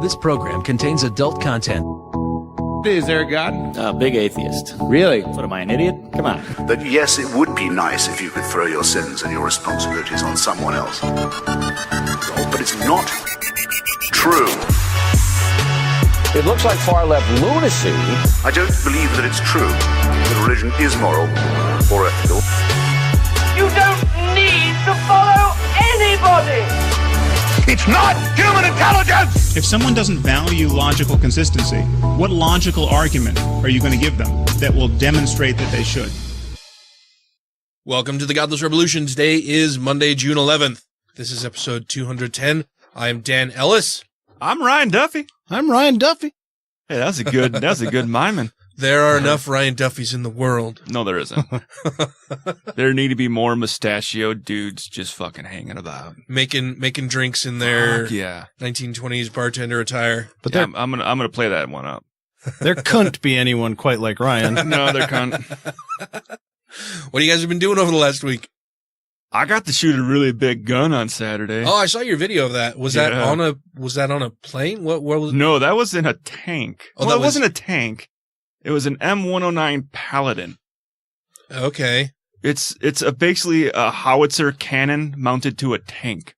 This program contains adult content. Is there a God? Big atheist. Really? What, am I an idiot? Come on. That yes, it would be nice if you could throw your sins and your responsibilities on someone else. But it's not true. It looks like far-left lunacy. I don't believe that it's true that religion is moral or ethical. You don't need to follow anybody! It's not human intelligence! If someone doesn't value logical consistency, what logical argument are you going to give them that will demonstrate that they should? Welcome to the Godless Revolution. Today is Monday, June 11th. This is episode 210. I am Dan Ellis. I'm Ryan Duffy. I'm Ryan Duffy. Hey, that's a good miming. There are enough Ryan Duffys in the world. No, there isn't. There need to be more mustachioed dudes just fucking hanging about, making drinks in their 1920s bartender attire. But yeah, I'm gonna play that one up. There couldn't be anyone quite like Ryan. No, there can't. What do you guys have been doing over the last week? I got to shoot a really big gun on Saturday. Oh, I saw your video of that. Was that on a plane? What was? No, that was in a tank. Oh, well, it wasn't a tank. It was an M109 Paladin. Okay. It's basically a howitzer cannon mounted to a tank.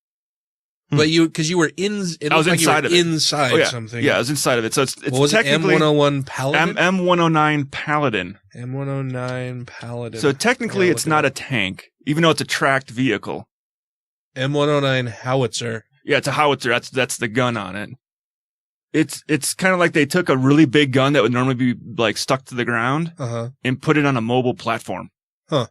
But because you were I was inside of it. Inside something. Yeah, I was inside of it. So it's what was technically it, M101 Paladin? M109 Paladin. M109 Paladin. So technically it's not a tank, even though it's a tracked vehicle. M109 howitzer. Yeah, it's a howitzer. That's the gun on it. It's kind of like they took a really big gun that would normally be like stuck to the ground and put it on a mobile platform. Huh.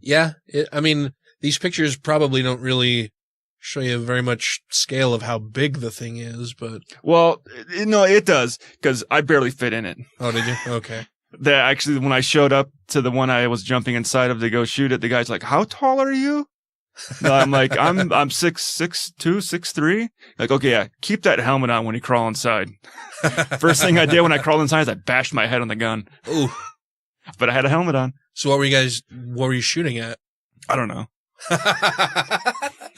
Yeah. I mean, these pictures probably don't really show you very much scale of how big the thing is, but. Well, no, it does, because I barely fit in it. Oh, did you? Okay. Actually, when I showed up to the one I was jumping inside of to go shoot it, the guy's like, "How tall are you?" No, I'm like, I'm 6'2", 6'3". Like, okay, yeah, keep that helmet on when you crawl inside. First thing I did when I crawled inside is I bashed my head on the gun. Ooh. But I had a helmet on. So what were you shooting at? I don't know.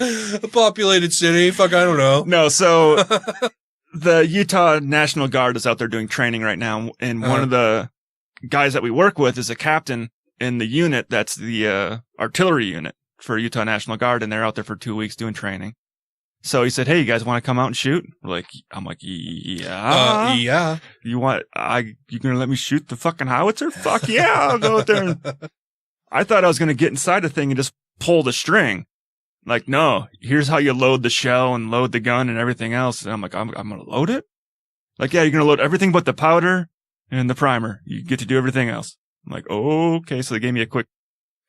A populated city? Fuck, I don't know. No, so the Utah National Guard is out there doing training right now, and one of the guys that we work with is a captain in the unit that's the artillery unit for Utah National Guard, and they're out there for 2 weeks doing training. So he said, "Hey, you guys want to come out and shoot?" I'm like, yeah. Yeah. You gonna let me shoot the fucking howitzer? Fuck yeah, I'll go out there. I thought I was gonna get inside the thing and just pull the string. Like, no, here's how you load the shell and load the gun and everything else. And I'm like, I'm gonna load it? Like, yeah, you're gonna load everything but the powder and the primer. You get to do everything else. I'm like, oh, okay. So they gave me a quick.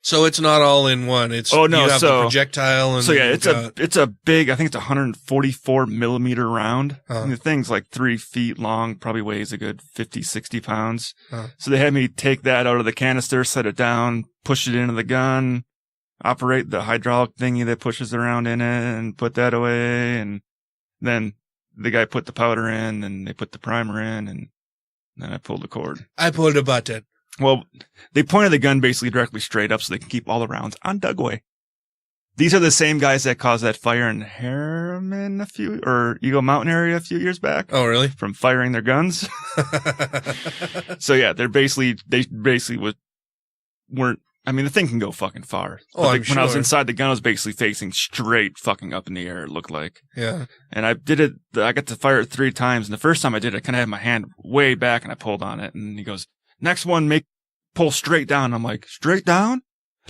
So it's not all in one. It's you have the projectile and so yeah, it's a big. I think it's 144 millimeter round. And the thing's like 3 feet long. Probably weighs a good 50, 60 pounds. So they had me take that out of the canister, set it down, push it into the gun, operate the hydraulic thingy that pushes around in it, and put that away. And then the guy put the powder in, and they put the primer in, and then I pulled the cord. I pulled a button. Well, they pointed the gun basically directly straight up so they can keep all the rounds on Dugway. These are the same guys that caused that fire in Harriman Eagle Mountain area a few years back. Oh, really? From firing their guns. So yeah, they basically weren't. I mean, the thing can go fucking far. Oh, when I was inside the gun, I was basically facing straight fucking up in the air, it looked like. Yeah. And I got to fire it 3 times. And the first time I did it, I kind of had my hand way back and I pulled on it. And he goes, "Next one, pull straight down." I'm like, straight down?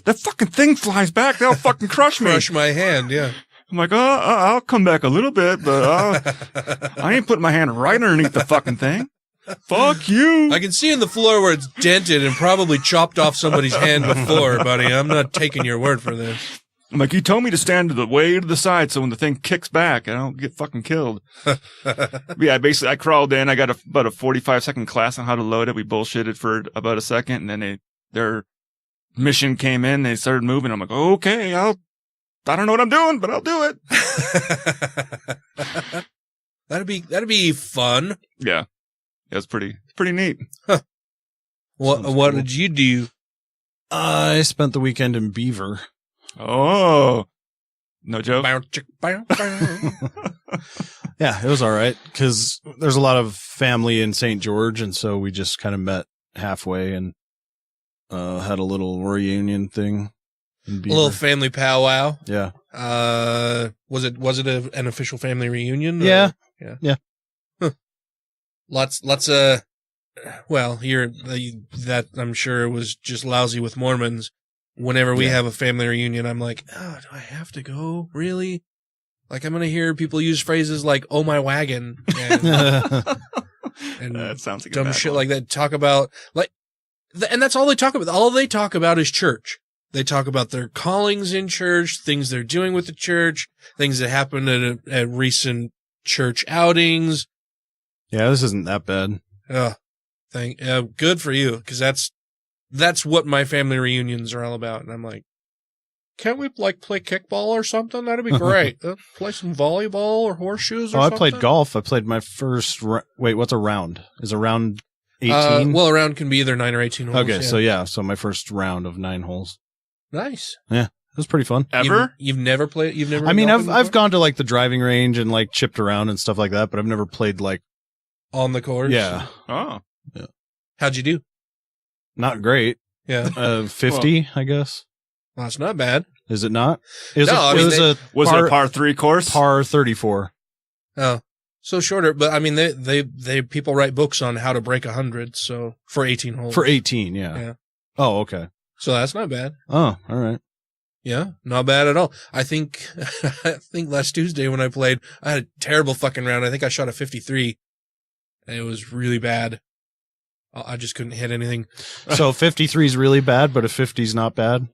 That fucking thing flies back. They'll fucking crush me. Crush my hand, yeah. I'm like, I'll come back a little bit, but I ain't putting my hand right underneath the fucking thing. Fuck you. I can see in the floor where it's dented and probably chopped off somebody's hand before, buddy. I'm not taking your word for this. I'm like, you told me to stand way to the side so when the thing kicks back, I don't get fucking killed. Yeah, basically, I crawled in. I got about a 45-second class on how to load it. We bullshitted for about a second, and then their mission came in. They started moving. I'm like, okay, I don't know what I'm doing, but I'll do it. That'd be fun. Yeah. It was pretty neat. Huh. What did you do? I spent the weekend in Beaver. Oh, no joke. Yeah, it was all right because there's a lot of family in St. George, and so we just kind of met halfway and had a little reunion thing. A little family powwow. Yeah. Was it an official family reunion? Yeah. Yeah. Yeah. Huh. Lots well, that I'm sure was just lousy with Mormons. Whenever we have a family reunion, I'm like, oh, do I have to go? Really? Like, I'm going to hear people use phrases like, oh, my wagon. And, and that sounds like dumb shit like that. Talk about, like, and that's all they talk about. All they talk about is church. They talk about their callings in church, things they're doing with the church, things that happened at recent church outings. Yeah, this isn't that bad. Good for you, because that's what my family reunions are all about. And I'm like, can't we like play kickball or something? That'd be great. Play some volleyball or horseshoes or something. I played golf. I played my first. Wait, what's a round? Is a round 18? Well, a round can be either 9 or 18 holes. Okay, so my first round of 9 holes. Nice. Yeah, it was pretty fun. Ever? You've never played? You've never? I mean, I've gone to like the driving range and like chipped around and stuff like that, but I've never played like on the course. Yeah. Oh. Yeah. How'd you do? Not great. Yeah. 50, I guess. Well, that's not bad. Is it not? Was it a par 3 course? Par 34. Oh, so shorter. But I mean, they people write books on how to break 100. So for 18 holes. For 18, yeah. Oh, okay. So that's not bad. Oh, all right. Yeah, not bad at all. I think last Tuesday when I played, I had a terrible fucking round. I think I shot a 53, and it was really bad. I just couldn't hit anything. So 53 is really bad, but a 50 is not bad?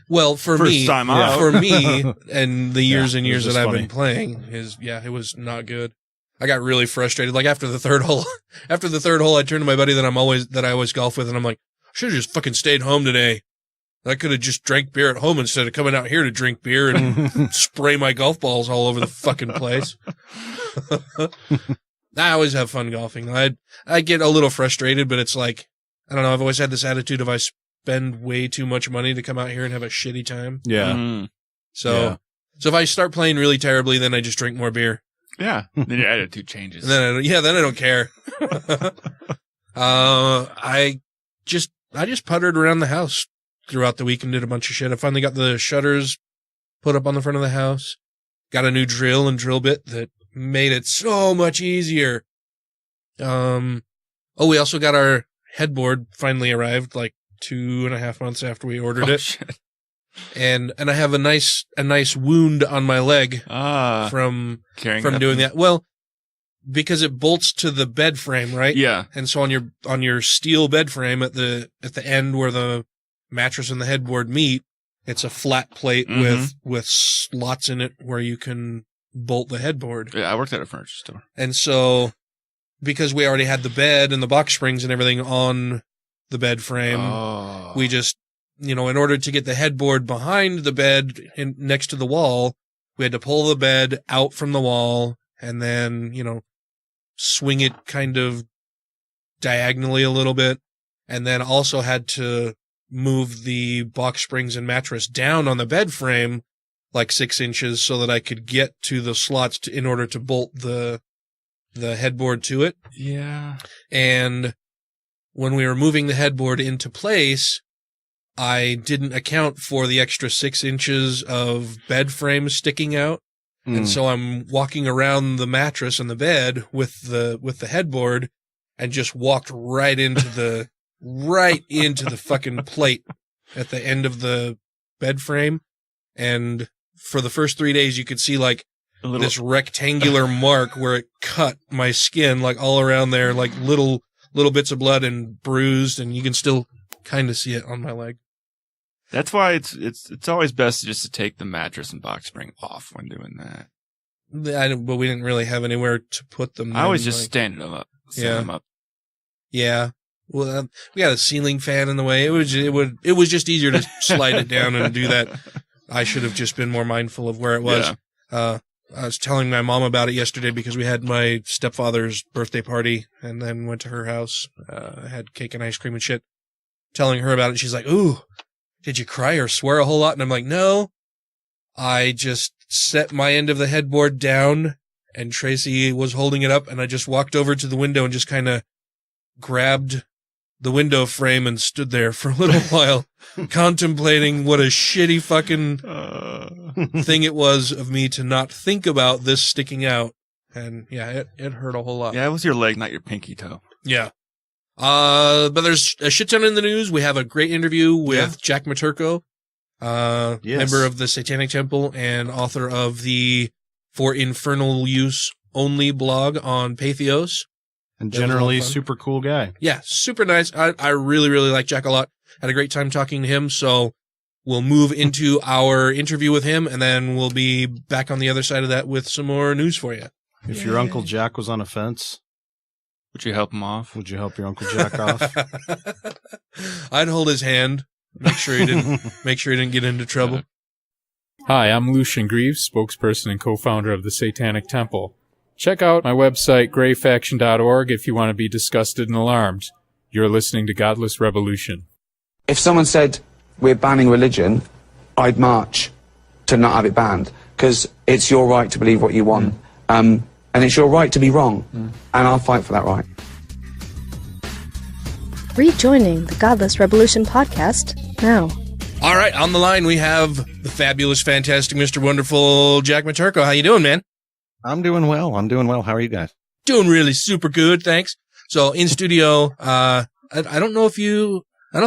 Well, for First me, time out. for me, and the years and years it was that I've funny. been playing, it was not good. I got really frustrated. Like after the third hole, I turned to my buddy that I always golf with, and I'm like, I should have just fucking stayed home today. I could have just drank beer at home instead of coming out here to drink beer and spray my golf balls all over the fucking place. I always have fun golfing. I get a little frustrated, but it's like, I don't know. I've always had this attitude of I spend way too much money to come out here and have a shitty time. Yeah. Mm-hmm. So if I start playing really terribly, then I just drink more beer. Yeah. Then your attitude changes. And then I don't care. I just puttered around the house throughout the week and did a bunch of shit. I finally got the shutters put up on the front of the house. Got a new drill and drill bit that made it so much easier. We also got our headboard finally arrived like 2.5 months after we ordered it. Shit. And I have a nice wound on my leg from doing that. Well, because it bolts to the bed frame, right? Yeah. And so on your steel bed frame at the end where the mattress and the headboard meet, it's a flat plate with slots in it where you can bolt the headboard. Yeah, I worked at a furniture store. And so because we already had the bed and the box springs and everything on the bed frame, we just, in order to get the headboard behind the bed next to the wall, we had to pull the bed out from the wall and then, swing it kind of diagonally a little bit, and then also had to move the box springs and mattress down on the bed frame like 6 inches so that I could get to the slots in order to bolt the headboard to it. Yeah. And when we were moving the headboard into place, I didn't account for the extra 6 inches of bed frame sticking out. And so I'm walking around the mattress and the bed with the headboard and just walked right into the fucking plate at the end of the bed frame. And for the first 3 days, you could see like this rectangular mark where it cut my skin, like all around there, like little bits of blood and bruised, and you can still kind of see it on my leg. That's why it's always best just to take the mattress and box spring off when doing that. But we didn't really have anywhere to put them. I always just stand them up. Them up. Yeah. Well, we got a ceiling fan in the way. It was just easier to slide it down and do that. I should have just been more mindful of where it was. Yeah. I was telling my mom about it yesterday because we had my stepfather's birthday party and then went to her house. I had cake and ice cream and shit. Telling her about it. She's like, "Ooh, did you cry or swear a whole lot?" And I'm like, "No, I just set my end of the headboard down and Tracy was holding it up, and I just walked over to the window and just kind of grabbed the window frame and stood there for a little while, contemplating what a shitty fucking thing it was of me to not think about this sticking out. And yeah, it hurt a whole lot. Yeah, it was your leg, not your pinky toe. Yeah. But there's a shit ton in the news. We have a great interview with Jack Matirko, member of the Satanic Temple and author of the For Infernal Use Only blog on Patheos. And generally super cool guy. Yeah, super nice. I really, really like Jack a lot. Had a great time talking to him. So we'll move into our interview with him, and then we'll be back on the other side of that with some more news for you. If your Uncle Jack was on a fence, would you help him off? Would you help your Uncle Jack off? I'd hold his hand, make sure he didn't get into trouble. Hi, I'm Lucian Greaves, spokesperson and co-founder of the Satanic Temple. Check out my website, grayfaction.org, if you want to be disgusted and alarmed. You're listening to Godless Revolution. If someone said, we're banning religion, I'd march to not have it banned, because it's your right to believe what you want. And it's your right to be wrong. And I'll fight for that right. Rejoining the Godless Revolution podcast now. All right, on the line we have the fabulous, fantastic, Mr. Wonderful Jack Matirko. How you doing, man? I'm doing well. How are you guys? Doing really super good, thanks. So in studio, I don't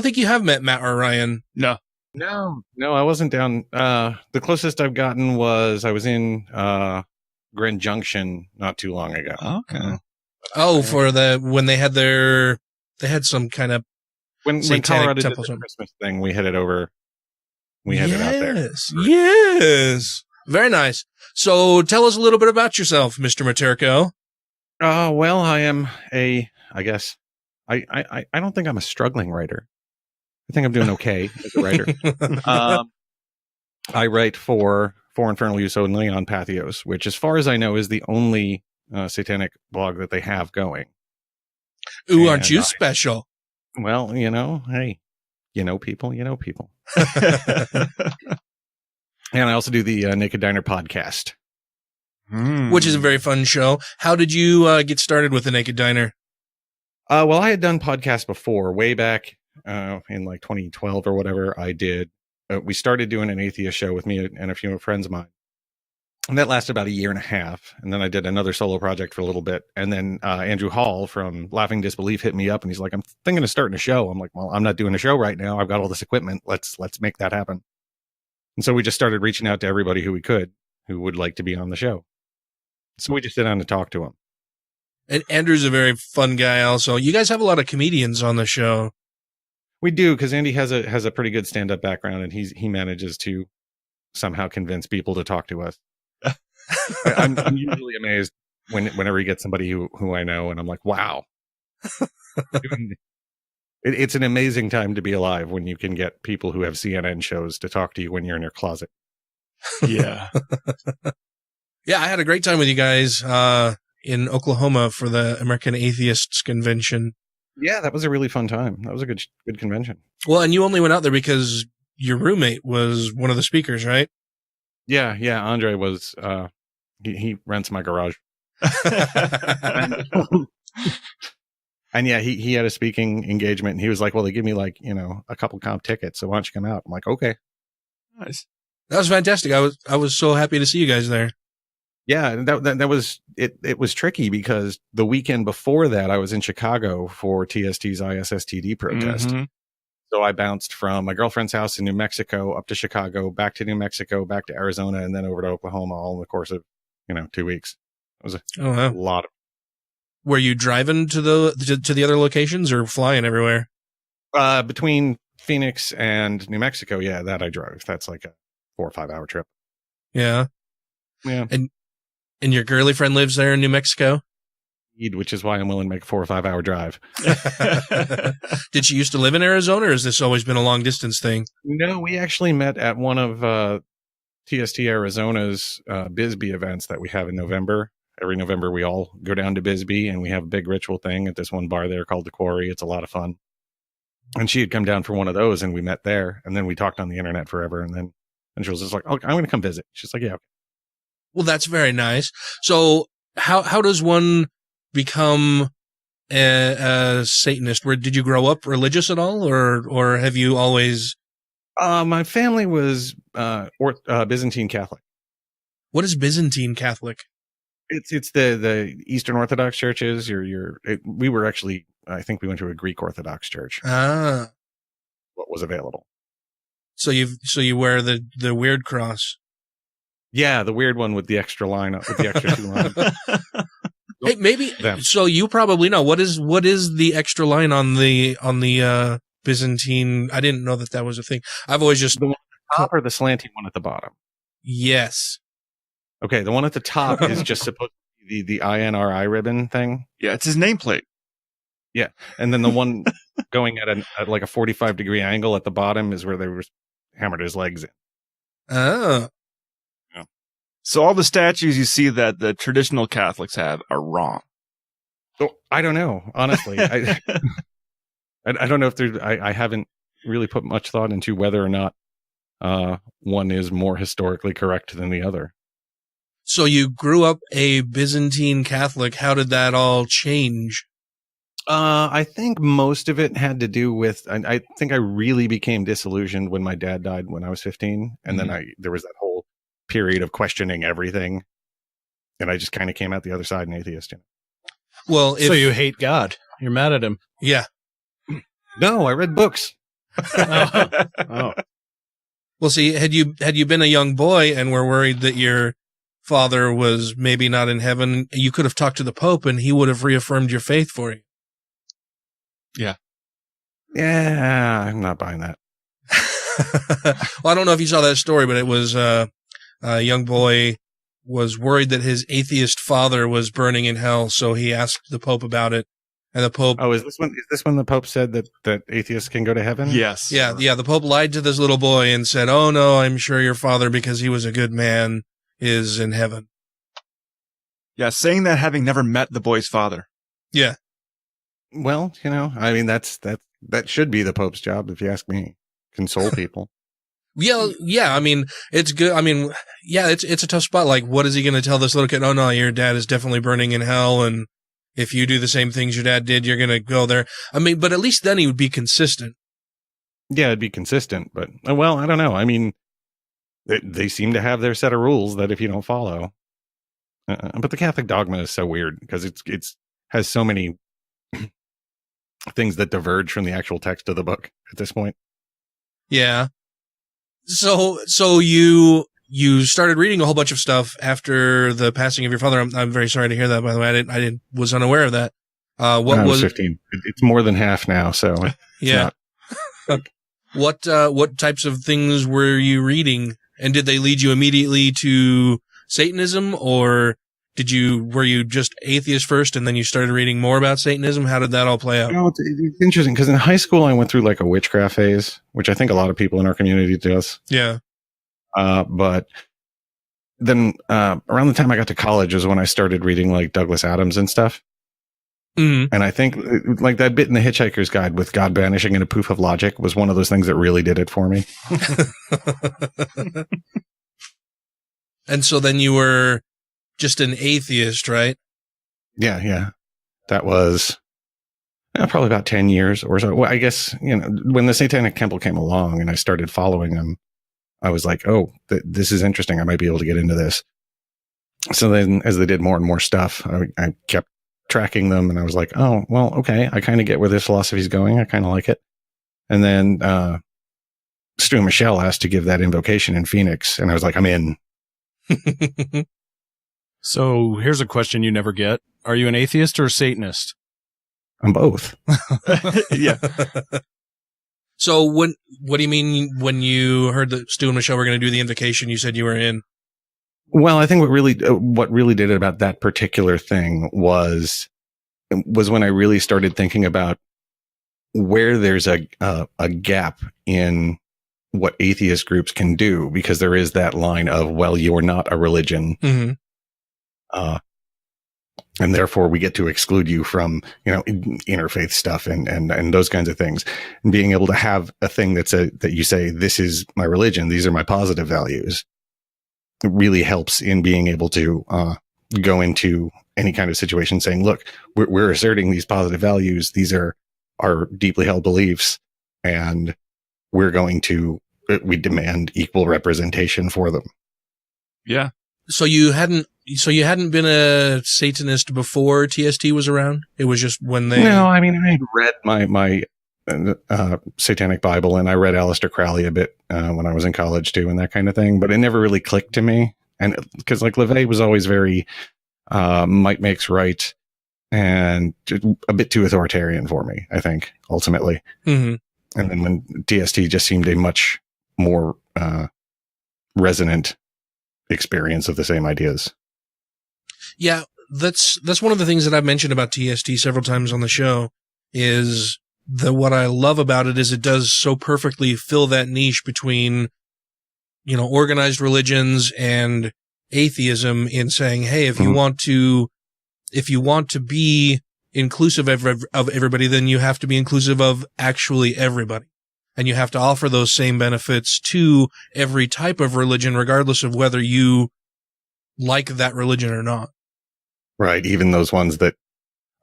think you have met Matt or Ryan. No, I wasn't down. The closest I've gotten was I was in Grand Junction not too long ago. Okay. Oh, for when they had some kind of when Colorado did the Christmas thing, we headed over. We headed out there. Yes. Very nice. So tell us a little bit about yourself, Mr. Matirko. Well, I am I don't think I'm a struggling writer. I think I'm doing okay as a writer. I write for Infernal Use Only on Patheos, which, as far as I know, is the only satanic blog that they have going. Ooh, aren't you special? Well, hey, people. And I also do the Naked Diner podcast. Which is a very fun show. How did you get started with the Naked Diner? Well, I had done podcasts before, way back in like 2012 or whatever. I did. We started doing an atheist show with me and a few friends of mine. And that lasted about a year and a half. And then I did another solo project for a little bit. And then Andrew Hall from Laughing Disbelief hit me up and he's like, I'm thinking of starting a show. I'm like, well, I'm not doing a show right now. I've got all this equipment. Let's make that happen. And so we just started reaching out to everybody who we could, who would like to be on the show. So we just sit down and talk to him. And Andrew's a very fun guy also. You guys have a lot of comedians on the show. We do, because Andy has a pretty good stand-up background, and he manages to somehow convince people to talk to us. I'm usually amazed whenever he gets somebody who I know, and I'm like, wow. It's an amazing time to be alive when you can get people who have CNN shows to talk to you when you're in your closet. Yeah. Yeah, I had a great time with you guys in Oklahoma for the American Atheists Convention. Yeah, that was a really fun time. That was a good convention. Well, and you only went out there because your roommate was one of the speakers, right? Yeah. Andre was, he rents my garage. And yeah, he had a speaking engagement and he was like, well, they give me like, a couple comp tickets. So why don't you come out? I'm like, okay. Nice. That was fantastic. I was so happy to see you guys there. Yeah, that was it. It was tricky because the weekend before that, I was in Chicago for TST's ISSTD protest. Mm-hmm. So I bounced from my girlfriend's house in New Mexico up to Chicago, back to New Mexico, back to Arizona, and then over to Oklahoma, all in the course of 2 weeks. It was a lot. Were you driving to the other locations or flying everywhere? Between Phoenix and New Mexico, yeah, that I drove. That's like a 4 or 5 hour trip. Yeah. Yeah. And your girly friend lives there in New Mexico? Which is why I'm willing to make a 4 or 5 hour drive. Did she used to live in Arizona, or has this always been a long distance thing? No, we actually met at one of TST Arizona's Bisbee events that we have in November. Every November, we all go down to Bisbee and we have a big ritual thing at this one bar there called The Quarry. It's a lot of fun. And she had come down for one of those and we met there. And then we talked on the internet forever. And she was just like, okay, I'm going to come visit. She's like, yeah. Okay. Well, that's very nice. So how does one become a Satanist? Did you grow up religious at all, or have you always? My family was Byzantine Catholic. What is Byzantine Catholic? It's the Eastern Orthodox churches. We were actually, I think we went to a Greek Orthodox church. Ah, what was available. So you wear the weird cross. Yeah, the weird one with the extra line with the extra 2 lines. Hey, maybe. So you probably know what is the extra line on the Byzantine? I didn't know that was a thing. I've always just the one at the top or the slanty one at the bottom. Yes. Okay, the one at the top is just supposed to be the INRI ribbon thing. Yeah, it's his nameplate. Yeah, and then the one going at like a 45-degree angle at the bottom is where they were hammered his legs in. Oh. Yeah. So all the statues you see that the traditional Catholics have are wrong. So I don't know, honestly. I don't know if I haven't really put much thought into whether or not one is more historically correct than the other. So you grew up a Byzantine Catholic. How did that all change? I think most of it had to do with, I think I really became disillusioned when my dad died when I was 15. And then there was that whole period of questioning everything. And I just kind of came out the other side an atheist. Well, so you hate God. You're mad at him. Yeah. No, I read books. Oh. Well, see, had you been a young boy and were worried that your father was maybe not in heaven, you could have talked to the Pope and he would have reaffirmed your faith for you. Yeah. Yeah, I'm not buying that. Well, I don't know if you saw that story, but it was a young boy was worried that his atheist father was burning in hell, so he asked the Pope about it. And the Pope. Oh, is this when the Pope said that atheists can go to heaven? Yes. Yeah. The Pope lied to this little boy and said, "Oh no, I'm sure your father, because he was a good man, is in heaven." Yeah, saying that having never met the boy's father. Yeah. Well, I mean, that should be the Pope's job, if you ask me. Console people. Yeah. I mean, it's good. I mean, yeah, it's a tough spot. Like, what is he going to tell this little kid? Oh no, your dad is definitely burning in hell, and if you do the same things your dad did, you're going to go there. I mean, but at least then he would be consistent. Yeah, it'd be consistent, but well, I don't know. I mean, they seem to have their set of rules that if you don't follow, but the Catholic dogma is so weird because it's has so many things that diverge from the actual text of the book at this point. Yeah. So you started reading a whole bunch of stuff after the passing of your father. I'm very sorry to hear that, by the way. I was unaware of that. What I was was 15? It's more than half now, so yeah. What types of things were you reading, and did they lead you immediately to Satanism, or were you just atheist first and then you started reading more about Satanism? How did that all play out? It's interesting because in high school I went through like a witchcraft phase, which I think a lot of people in our community does. Yeah. But then around the time I got to college was when I started reading like Douglas Adams and stuff. Mm-hmm. And I think like that bit in The Hitchhiker's Guide with God vanishing in a poof of logic was one of those things that really did it for me. And so then you were just an atheist, right? Yeah. That was probably about 10 years or so. Well, I guess, when the Satanic Temple came along and I started following them, I was like, oh, this is interesting. I might be able to get into this. So then as they did more and more stuff, I kept tracking them and I was like, oh, well, okay. I kind of get where this philosophy is going. I kind of like it. And then Stu and Michelle asked to give that invocation in Phoenix. And I was like, I'm in. So here's a question you never get. Are you an atheist or a Satanist? I'm both. Yeah. So what do you mean when you heard that Stu and Michelle were going to do the invocation, you said you were in? Well, I think what really did it about that particular thing was when I really started thinking about where there's a gap in what atheist groups can do, because there is that line of, well, you're not a religion. Mm-hmm. And therefore we get to exclude you from, interfaith stuff and those kinds of things. And being able to have a thing that you say, this is my religion, these are my positive values, it really helps in being able to go into any kind of situation saying, look, we're asserting these positive values. These are our deeply held beliefs, and we demand equal representation for them. Yeah. So you hadn't been a Satanist before TST was around? It was just when they... No, I mean, I had read my Satanic Bible, and I read Aleister Crowley a bit when I was in college too, and that kind of thing, but it never really clicked to me. And because like LaVey was always very might makes right and a bit too authoritarian for me, I think, ultimately. Mm-hmm. And then when TST just seemed a much more resonant experience of the same ideas. Yeah, that's one of the things that I've mentioned about TST several times on the show is what I love about it is it does so perfectly fill that niche between, organized religions and atheism in saying, hey, if you want to be inclusive of everybody, then you have to be inclusive of actually everybody. And you have to offer those same benefits to every type of religion, regardless of whether you like that religion or not. Right. Even those ones that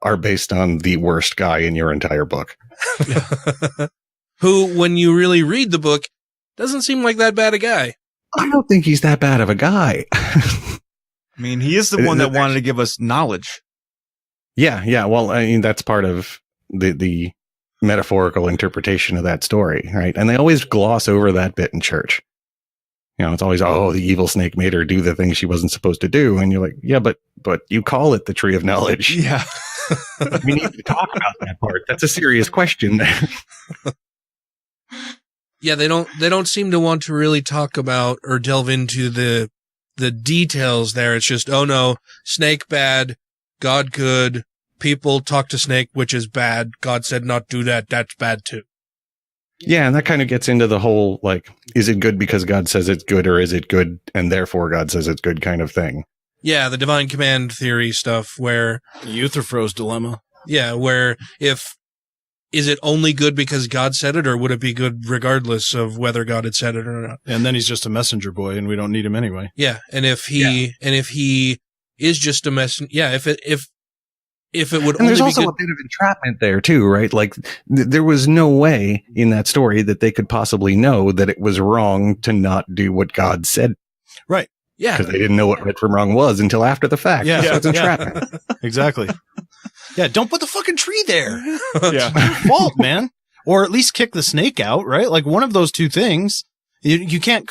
are based on the worst guy in your entire book. Who, when you really read the book, doesn't seem like that bad a guy. I don't think he's that bad of a guy. I mean, he is the one that wanted to give us knowledge. Yeah. Well, I mean, that's part of the metaphorical interpretation of that story, right? And they always gloss over that bit in church. It's always, the evil snake made her do the thing she wasn't supposed to do. And you're like, yeah, but you call it the tree of knowledge. Yeah. We need to talk about that part. That's a serious question. Yeah, they don't seem to want to really talk about or delve into the details there. It's just, oh no, snake bad, God good, people talk to snake, which is bad. God said not do that. That's bad too. Yeah, and that kind of gets into the whole, like, is it good because God says it's good, or is it good and therefore God says it's good kind of thing? Yeah, the divine command theory stuff where... The Euthyphro's dilemma. Yeah, where is it only good because God said it, or would it be good regardless of whether God had said it or not? And then he's just a messenger boy, and we don't need him anyway. Yeah, and if he is just a messenger... Yeah, if it would and only there's be also good... a bit of entrapment there too, right? Like there was no way in that story that they could possibly know that it was wrong to not do what God said. Right. Yeah. Because they didn't know what right from wrong was until after the fact. Yeah. So it's entrapment. Exactly. Yeah. Don't put the fucking tree there. Yeah. It's your fault, man. Or at least kick the snake out, right? Like one of those two things. You can't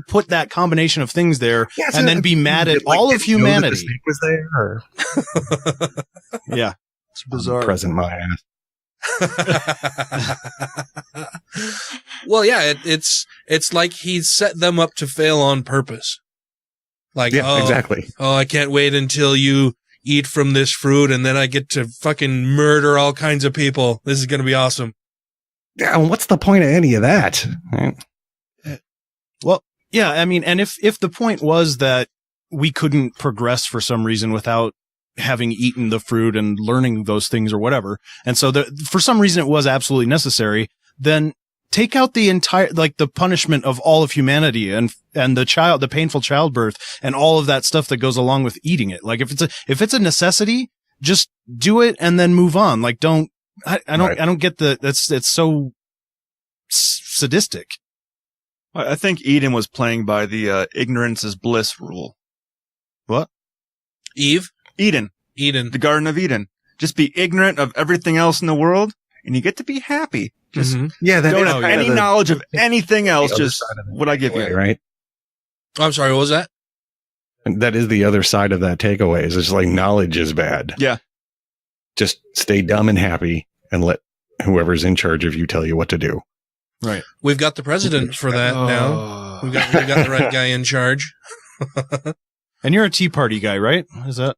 put that combination of things there and then be mad at all of humanity. The snake was there, or? Yeah, it's bizarre. Present my ass. Well, yeah, it's like he set them up to fail on purpose. Like, yeah, exactly. Oh, I can't wait until you eat from this fruit, and then I get to fucking murder all kinds of people. This is gonna be awesome. Yeah, what's the point of any of that? Well, yeah, I mean, and if the point was that we couldn't progress for some reason without having eaten the fruit and learning those things or whatever, and so for some reason it was absolutely necessary, then take out the entire, like, the punishment of all of humanity and the painful childbirth and all of that stuff that goes along with eating it. Like, if it's a necessity, just do it and then move on. Like, I don't get it's so sadistic. I think Eden was playing by the ignorance is bliss rule. What? Eve? Eden. The Garden of Eden. Just be ignorant of everything else in the world, and you get to be happy. Just don't have any knowledge of anything else, just what I give you. Right? I'm sorry, what was that? And that is the other side of that takeaway, is it's like knowledge is bad. Yeah. Just stay dumb and happy and let whoever's in charge of you tell you what to do. Right. We've got the president for that now. We've got the right guy in charge. And you're a Tea Party guy, right? Is that?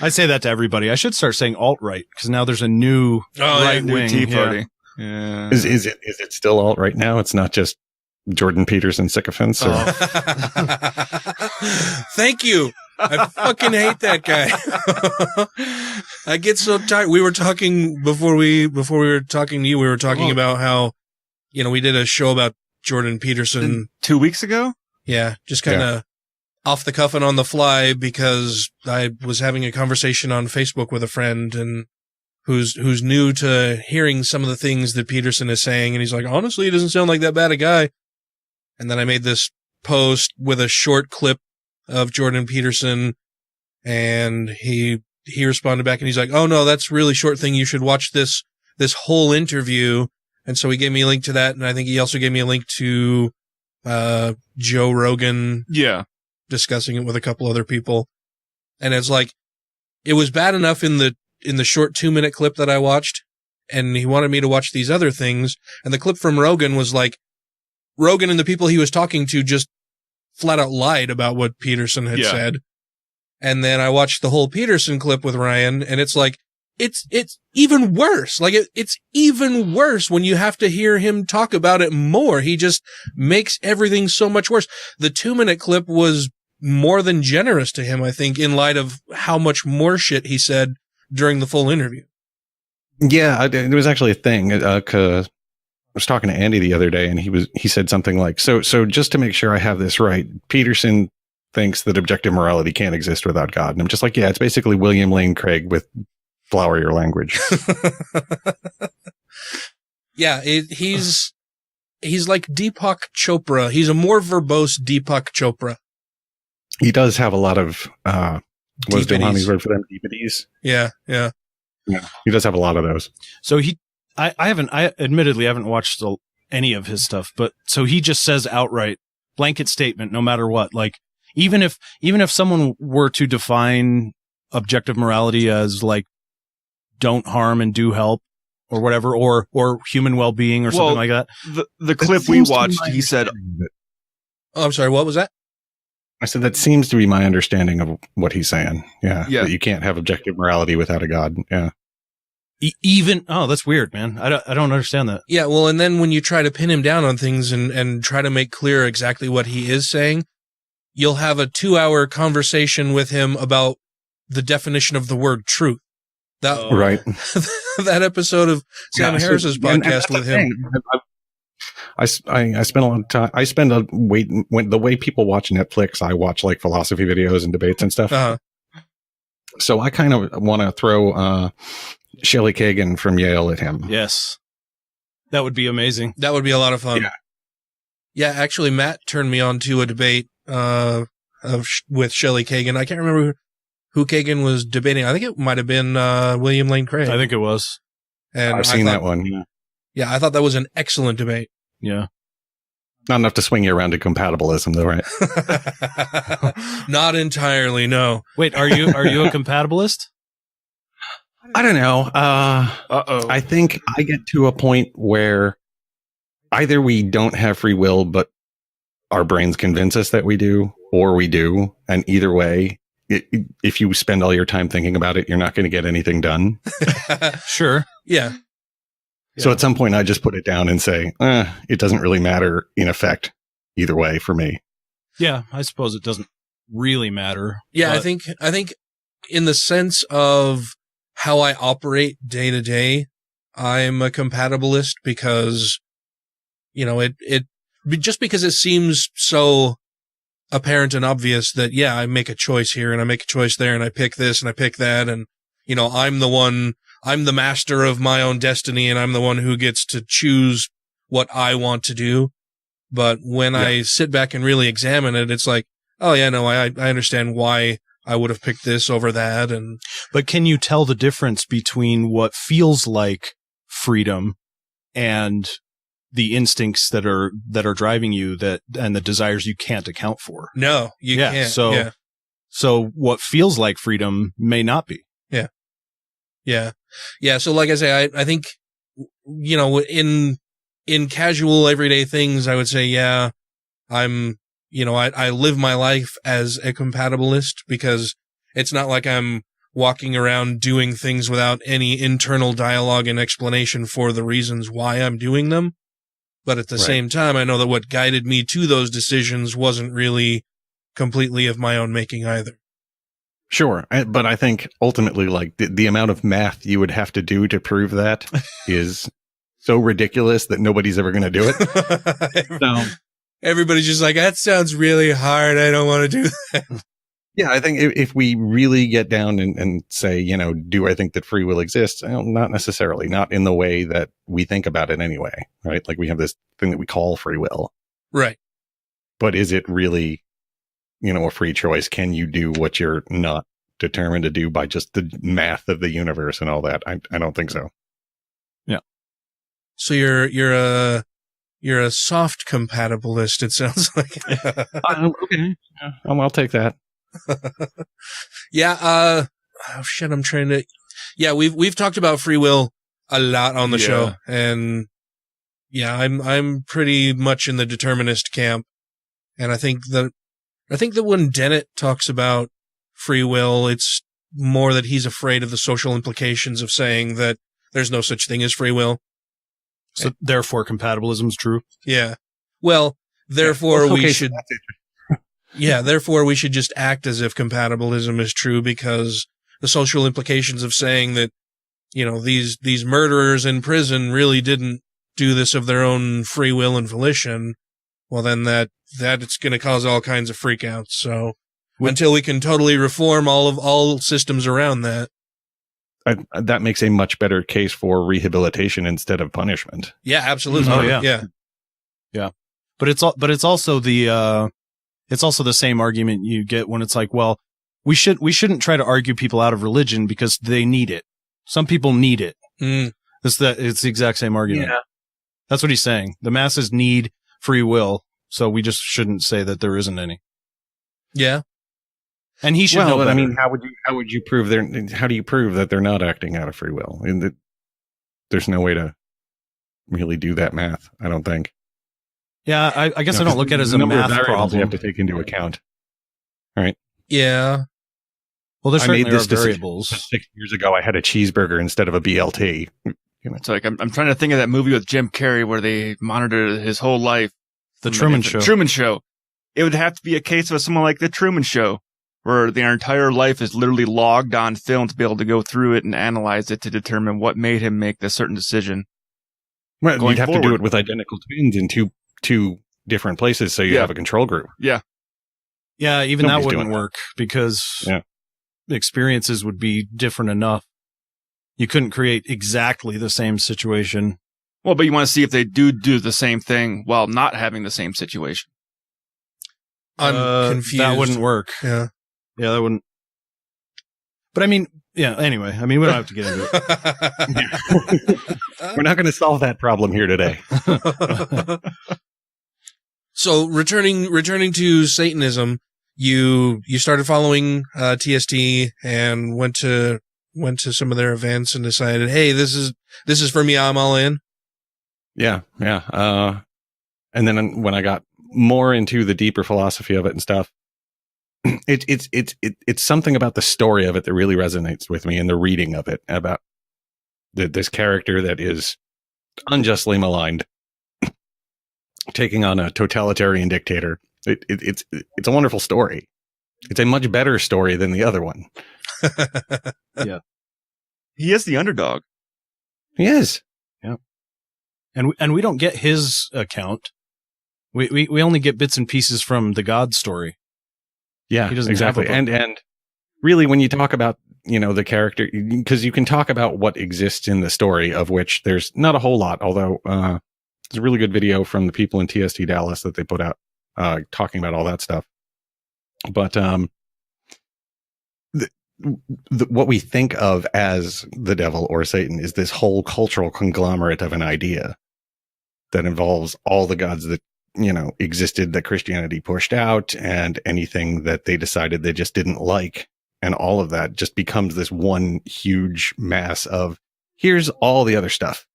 I say that to everybody. I should start saying alt-right, because now there's a new right-wing Tea Party. Yeah. Is it still alt-right now? It's not just Jordan Peterson sycophants? Or? Thank you. I fucking hate that guy. I get so tired. We were talking before we were talking to you. We were talking about how, we did a show about Jordan Peterson 2 weeks ago. Yeah, just kind of off the cuff and on the fly, because I was having a conversation on Facebook with a friend and who's new to hearing some of the things that Peterson is saying, and he's like, honestly, he doesn't sound like that bad a guy. And then I made this post with a short clip of Jordan Peterson, and he responded back and he's like, oh no, that's a really short thing. You should watch this whole interview. And so he gave me a link to that. And I think he also gave me a link to, Joe Rogan. Yeah. Discussing it with a couple other people. And it's like, it was bad enough in the short 2-minute clip that I watched, and he wanted me to watch these other things. And the clip from Rogan was like, Rogan and the people he was talking to just flat out lied about what Peterson had said. And then I watched the whole Peterson clip with Ryan, and it's like, it's even worse. Like, it's even worse when you have to hear him talk about it more. He just makes everything so much worse. The 2-minute clip was more than generous to him, I think, in light of how much more shit he said during the full interview. Yeah, it was actually a thing. 'Cause I was talking to Andy the other day, and he said something like, so just to make sure I have this right, Peterson thinks that objective morality can't exist without God. And I'm just like, yeah, it's basically William Lane Craig with flowerier language. Yeah, he's like Deepak Chopra. He's a more verbose Deepak Chopra. He does have a lot of, what's Duhani's word for them? Deepities. Yeah. He does have a lot of those. So I admittedly haven't watched any of his stuff, but so he just says outright, blanket statement, no matter what. Like, even if someone were to define objective morality as like, don't harm and do help or whatever, or human well-being or something like that. The clip we watched, he said, oh, I'm sorry. What was that? I said, that seems to be my understanding of what he's saying. Yeah. That you can't have objective morality without a God. Yeah. That's weird, man. I don't understand that. Yeah. Well, and then when you try to pin him down on things and try to make clear exactly what he is saying, you'll have a 2-hour conversation with him about the definition of the word truth. Right. That episode of Sam Harris's podcast with him. I spend a lot of time. The way people watch Netflix, I watch like philosophy videos and debates and stuff. Uh-huh. So I kind of want to throw Shelley Kagan from Yale at him. Yes. That would be amazing. That would be a lot of fun. Yeah, actually, Matt turned me on to a debate with Shelley Kagan. I can't remember who Kagan was debating. I think it might have been William Lane Craig. I think it was. And I've seen that one. Yeah, I thought that was an excellent debate. Yeah. Not enough to swing you around to compatibilism, though, right? Not entirely, no. Wait, are you a compatibilist? I don't know. I think I get to a point where either we don't have free will, but our brains convince us that we do, or we do. And either way, if you spend all your time thinking about it, you're not going to get anything done. Sure. Yeah. So at some point, I just put it down and say, it doesn't really matter in effect either way for me. Yeah, I suppose it doesn't really matter. Yeah, I think in the sense of how I operate day to day, I'm a compatibilist because, it just because it seems so apparent and obvious that, yeah, I make a choice here and I make a choice there and I pick this and I pick that. And, I'm the master of my own destiny and I'm the one who gets to choose what I want to do. But when I sit back and really examine it, it's like, oh yeah, no, I understand why I would have picked this over that. But can you tell the difference between what feels like freedom and the instincts that are driving you and the desires you can't account for? No, you can't. So what feels like freedom may not be. Yeah. So like I say, I think, in casual everyday things, I would say, yeah, I'm, I live my life as a compatibilist because it's not like I'm walking around doing things without any internal dialogue and explanation for the reasons why I'm doing them. But at the same time, I know that what guided me to those decisions wasn't really completely of my own making either. Sure. But I think ultimately, like the amount of math you would have to do to prove that is so ridiculous that nobody's ever going to do it. So everybody's just like, that sounds really hard. I don't want to do that. Yeah, I think if we really get down and say, you know, do I think that free will exists? Well, not necessarily, not in the way that we think about it anyway, right? Like we have this thing that we call free will. Right. But is it really, you know, a free choice? Can you do what you're not determined to do by just the math of the universe and all that? I don't think so. Yeah. So you're a soft compatibilist, it sounds like. Okay. I'll take that. Yeah. Oh shit. I'm trying to. Yeah, we've talked about free will a lot on the show, and yeah, I'm pretty much in the determinist camp, and I think that when Dennett talks about free will, it's more that he's afraid of the social implications of saying that there's no such thing as free will. So therefore, compatibilism is true. Yeah. Well, therefore we should. Yeah, therefore we should just act as if compatibilism is true, because the social implications of saying that, you know, these murderers in prison really didn't do this of their own free will and volition, well then that it's going to cause all kinds of freakouts. So until we can totally reform all systems around that. That makes a much better case for rehabilitation instead of punishment. Yeah, absolutely. Oh yeah. Yeah. Yeah. But it's also the same argument you get when it's like, well, we shouldn't try to argue people out of religion because they need it. Some people need it. It's the exact same argument. Yeah. That's what he's saying. The masses need free will, so we just shouldn't say that there isn't any. Yeah. And he should know better. I mean, how would you prove how do you prove that they're not acting out of free will? There's no way to really do that math, I don't think. Yeah, I guess I don't look at it as a math problem. You have to take into account. All right. Yeah. Well, there certainly are variables. 6 years ago, I had a cheeseburger instead of a BLT. It's like, I'm trying to think of that movie with Jim Carrey where they monitored his whole life. The Truman Show. Truman Show. It would have to be a case of someone like the Truman Show, where their entire life is literally logged on film to be able to go through it and analyze it to determine what made him make this certain decision. Well, you'd have to do it with identical twins in two different places, so you have a control group. Yeah. Yeah, even that wouldn't work because experiences would be different enough. You couldn't create exactly the same situation. Well, but you want to see if they do the same thing while not having the same situation. I'm confused. That wouldn't work. Yeah. Yeah, that wouldn't. But I mean, yeah, anyway, we don't have to get into it. We're not going to solve that problem here today. So returning to Satanism, you started following TST and went to some of their events and decided, hey, this is for me. I'm all in. Yeah. And then when I got more into the deeper philosophy of it and stuff, it's something about the story of it that really resonates with me, and the reading of it about this character that is unjustly maligned, taking on a totalitarian dictator. It's a wonderful story. It's a much better story than the other one. Yeah. He is the underdog. He is. Yeah. And we don't get his account. We only get bits and pieces from the God story. Yeah, he doesn't exactly. And really, when you talk about, the character, because you can talk about what exists in the story, of which there's not a whole lot, although there's a really good video from the people in TST Dallas that they put out talking about all that stuff. But what we think of as the devil or Satan is this whole cultural conglomerate of an idea that involves all the gods that existed that Christianity pushed out, and anything that they decided they just didn't like. And all of that just becomes this one huge mass of, here's all the other stuff.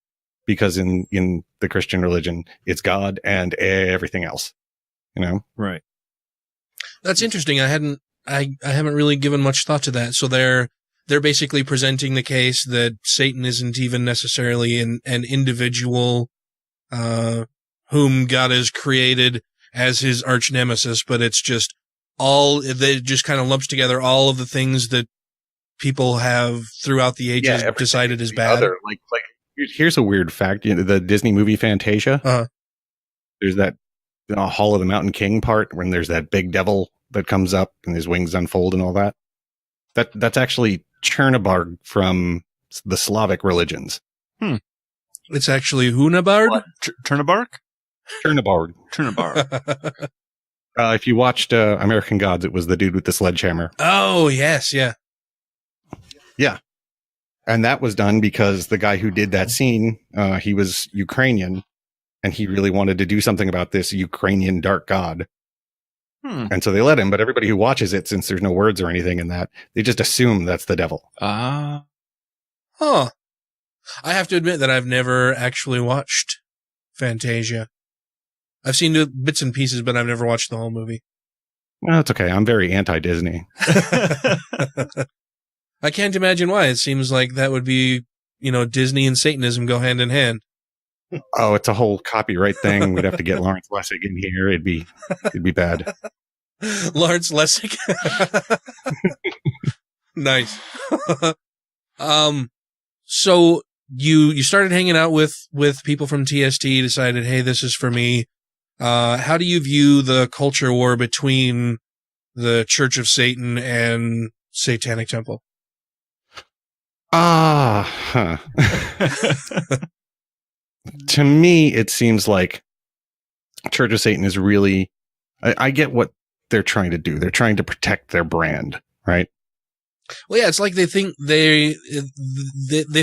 Because in the Christian religion, it's God and everything else, Right. That's interesting. I haven't really given much thought to that. So they're basically presenting the case that Satan isn't even necessarily an individual, whom God has created as his arch nemesis, but it's just they just kind of lumps together all of the things that people have throughout the ages decided is bad. Like here's a weird fact. The Disney movie Fantasia. Uh-huh. There's that Hall of the Mountain King part when there's that big devil that comes up and his wings unfold and all that. That's actually Chernobyl from the Slavic religions. It's actually Hunabard? Chernobyl? Chernobyl. If you watched American Gods, it was the dude with the sledgehammer. Oh, yes, yeah. Yeah. And that was done because the guy who did that scene, he was Ukrainian, and he really wanted to do something about this Ukrainian dark god. And so they let him, but everybody who watches it, since there's no words or anything in that, they just assume that's the devil. Huh. I have to admit that I've never actually watched Fantasia. I've seen bits and pieces, but I've never watched the whole movie. Well, it's okay. I'm very anti-Disney. I can't imagine why. It seems like that would be, Disney and Satanism go hand in hand. Oh, it's a whole copyright thing. We'd have to get Lawrence Lessig in here. It'd be bad. Lawrence Lessig. Nice. So you started hanging out with people from TST, decided, hey, this is for me. How do you view the culture war between the Church of Satan and Satanic Temple? To me, it seems like Church of Satan is really, I get what they're trying to do. They're trying to protect their brand, right? Well, yeah, it's like they think they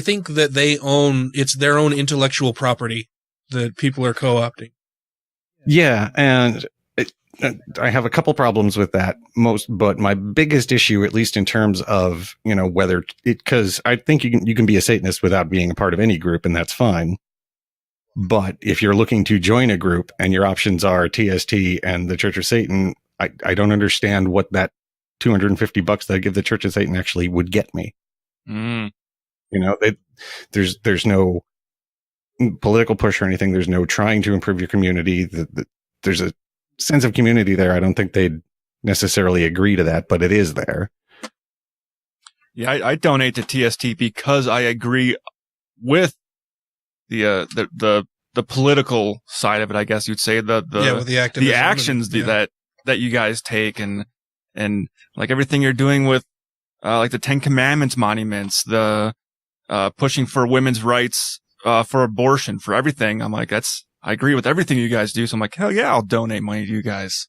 think that they own, it's their own intellectual property that people are co-opting. Yeah, and I have a couple problems with that but my biggest issue, at least in terms of, whether because I think you can be a Satanist without being a part of any group, and that's fine. But if you're looking to join a group and your options are TST and the Church of Satan, I don't understand what that $250 that I give the Church of Satan actually would get me. There's no political push or anything. There's no trying to improve your community. There's a sense of community there. I don't think they'd necessarily agree to that, but it is there. Yeah, I donate to TST because I agree with the political side of it. I guess you'd say with the actions that you guys take and like everything you're doing with like the 10 Commandments monuments, the pushing for women's rights, for abortion, for everything. I'm like, I agree with everything you guys do. So I'm like, hell yeah, I'll donate money to you guys.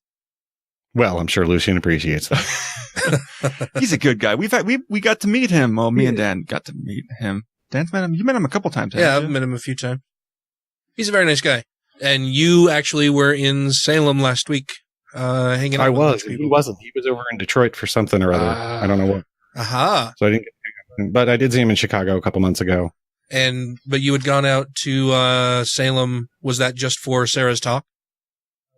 Well, I'm sure Lucian appreciates that. He's a good guy. We got to meet him. Well, me and Dan got to meet him. Dan's met him. You met him a couple times. Yeah, I've met him a few times. He's a very nice guy. And you actually were in Salem last week, hanging out. I was. He wasn't. He was over in Detroit for something or other. I don't know what. Aha. So I didn't get to him, but I did see him in Chicago a couple months ago. But you had gone out to Salem. Was that just for Sarah's talk?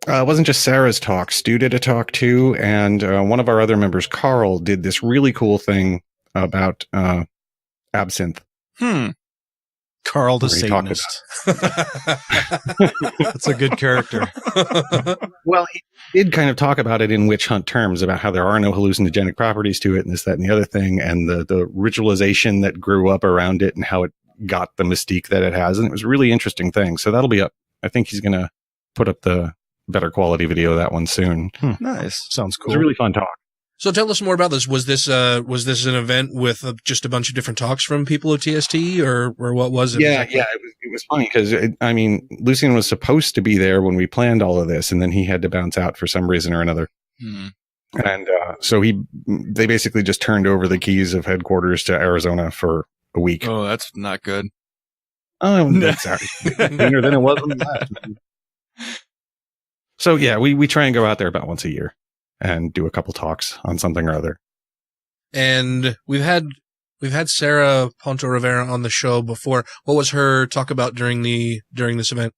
It wasn't just Sarah's talk. Stu did a talk too, and one of our other members, Carl, did this really cool thing about absinthe. Carl the Satanist. That's a good character. Well, he did kind of talk about it in witch hunt terms, about how there are no hallucinogenic properties to it, and this, that, and the other thing, and the ritualization that grew up around it, and how it got the mystique that it has. And it was a really interesting thing. So that'll be up. I think he's going to put up the better quality video of that one soon. Nice. Sounds cool. It was a really fun talk. So tell us more about this. Was this an event with just a bunch of different talks from people at TST, or what was it? Yeah, it was funny because Lucian was supposed to be there when we planned all of this, and then he had to bounce out for some reason or another. And so they basically just turned over the keys of headquarters to Arizona for a week. Oh, that's not good. Oh, that's better than it was in the last. So yeah, we try and go out there about once a year and do a couple talks on something or other. And we've had Sarah Ponto Rivera on the show before. What was her talk about during this event?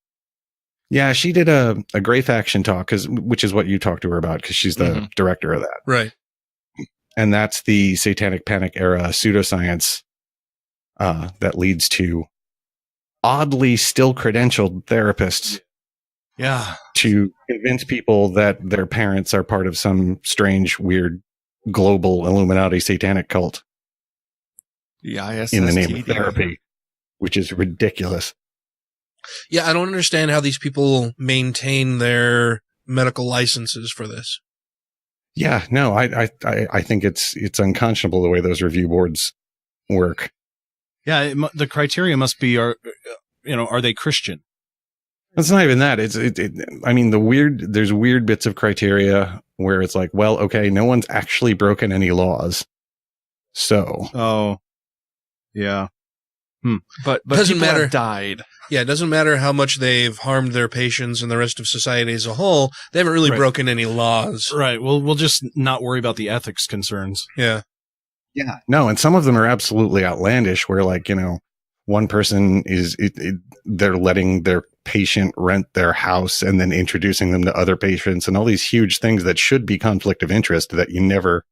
Yeah, she did a Gray Faction talk, which is what you talked to her about, because she's the director of that. Right. And that's the Satanic Panic era pseudoscience that leads to oddly still credentialed therapists. Yeah. To convince people that their parents are part of some strange, weird, global Illuminati satanic cult. The ISSTD. In the name of therapy, which is ridiculous. Yeah, I don't understand how these people maintain their medical licenses for this. Yeah, no, I think it's unconscionable the way those review boards work. Yeah, the criteria must be, are they Christian? It's not even that. I mean, there's weird bits of criteria where it's like, well, okay, no one's actually broken any laws. So. Oh, yeah. But doesn't people matter. have died. Yeah, it doesn't matter how much they've harmed their patients and the rest of society as a whole. They haven't really broken any laws. Right. Well, we'll just not worry about the ethics concerns. Yeah. Yeah. No, and some of them are absolutely outlandish where like, one person they're letting their patient rent their house and then introducing them to other patients and all these huge things that should be conflict of interest that you never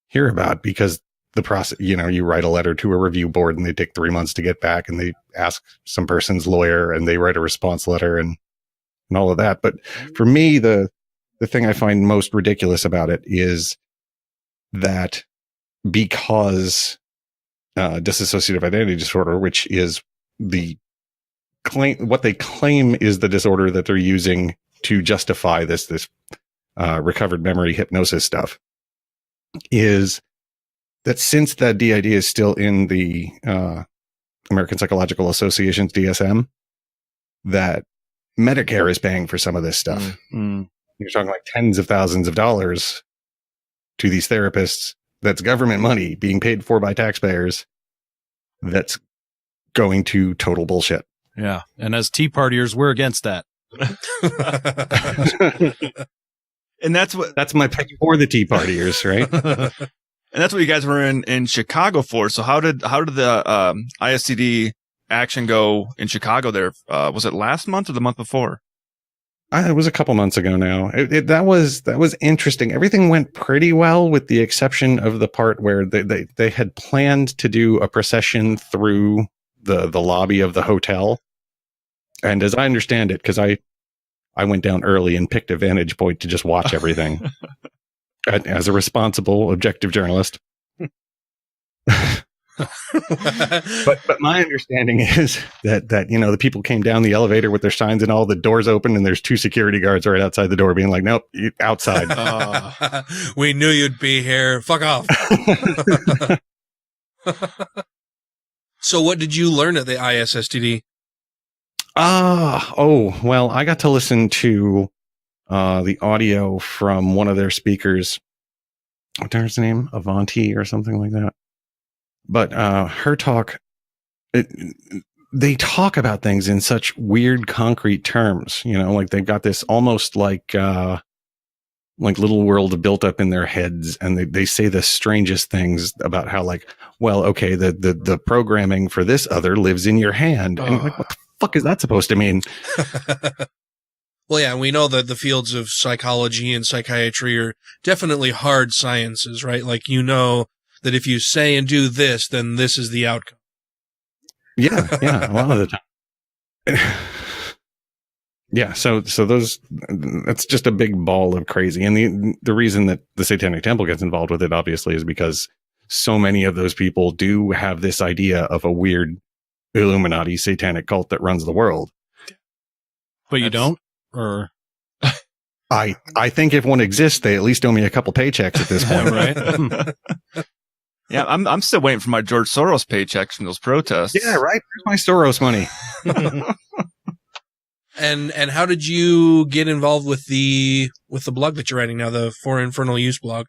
hear about because the process, you write a letter to a review board and they take 3 months to get back and they ask some person's lawyer and they write a response letter and all of that. But for me, the thing I find most ridiculous about it is that because dissociative identity disorder, which is what they claim is the disorder that they're using to justify this recovered memory hypnosis stuff, is that since that DID is still in the American Psychological Association's DSM, that Medicare is paying for some of this stuff. You're talking like tens of thousands of dollars to these therapists. That's government money being paid for by taxpayers. That's going to total bullshit. Yeah. And as Tea Partiers, we're against that. And that's my pick for the Tea Partiers, right? And that's what you guys were in Chicago for. So how did the ISCD action go in Chicago there? Was it last month or the month before? It was a couple months ago now. That was interesting. Everything went pretty well with the exception of the part where they had planned to do a procession through the lobby of the hotel. And as I understand it, because I went down early and picked a vantage point to just watch everything as a responsible, objective journalist. But my understanding is that the people came down the elevator with their signs and all the doors open and there's 2 security guards right outside the door being like, nope, outside. We knew you'd be here. Fuck off. So what did you learn at the ISSTD? Well, I got to listen to the audio from one of their speakers. What's her name? Avanti or something like that. But her talk, they talk about things in such weird, concrete terms. Like they've got this almost like little world built up in their heads, and they say the strangest things about how, like, well, okay, the programming for this other lives in your hand, and like, what the fuck is that supposed to mean? Well, yeah, we know that the fields of psychology and psychiatry are definitely hard sciences, right? Like, that if you say and do this, then this is the outcome. Yeah, a lot of the time. Yeah, so that's just a big ball of crazy. And the reason that the Satanic Temple gets involved with it, obviously, is because so many of those people do have this idea of a weird Illuminati satanic cult that runs the world. But you don't? Or I think if one exists, they at least owe me a couple paychecks at this point, right? Yeah, I'm still waiting for my George Soros paychecks from those protests. Yeah, right. Where's my Soros money? And how did you get involved with the blog that you're writing now, the For Infernal Use blog?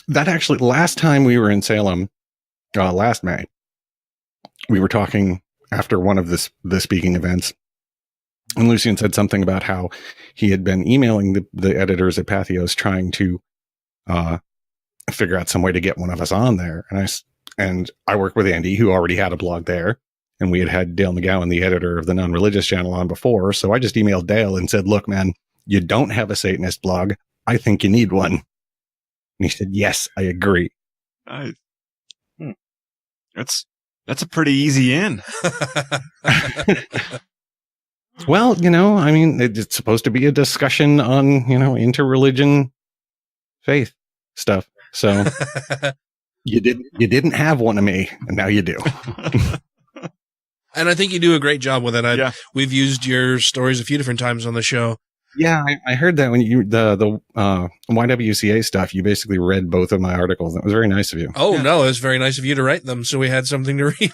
That actually, last time we were in Salem, last May, we were talking after one of the speaking events, and Lucian said something about how he had been emailing the editors at Patheos trying to figure out some way to get one of us on there. And I work with Andy, who already had a blog there, and we had Dale McGowan, the editor of the Non-Religious channel, on before. So I just emailed Dale and said, look, man, you don't have a Satanist blog. I think you need one. And he said, yes, I agree. Nice. That's a pretty easy in. Well, I mean, it's supposed to be a discussion on, interreligion faith stuff. So you didn't have one of me, and now you do. And I think you do a great job with it. We've used your stories a few different times on the show. Yeah, I heard that when you the YWCA stuff, you basically read both of my articles. It was very nice of you. Oh, no, it was very nice of you to write them, so we had something to read.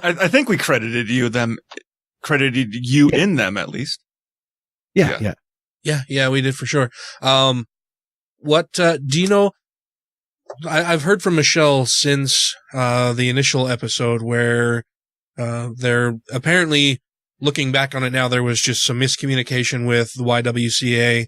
I think we credited you in them at least. Yeah, we did for sure. What do you know? I've heard from Michelle since the initial episode where they're apparently looking back on it now. There was just some miscommunication with the YWCA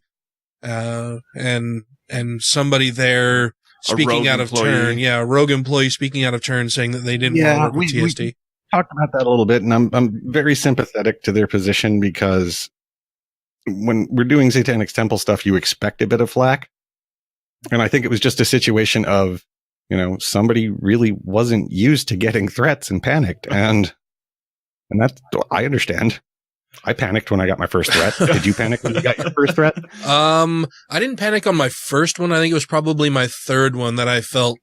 and somebody there speaking out of turn. Yeah, a rogue employee speaking out of turn, saying that they didn't want to work with TST. We talked about that a little bit, and I'm very sympathetic to their position because when we're doing Satanic Temple stuff, you expect a bit of flack. And I think it was just a situation of, somebody really wasn't used to getting threats and panicked. And that's, I understand. I panicked when I got my first threat. Did you panic when you got your first threat? I didn't panic on my first one. I think it was probably my third one that I felt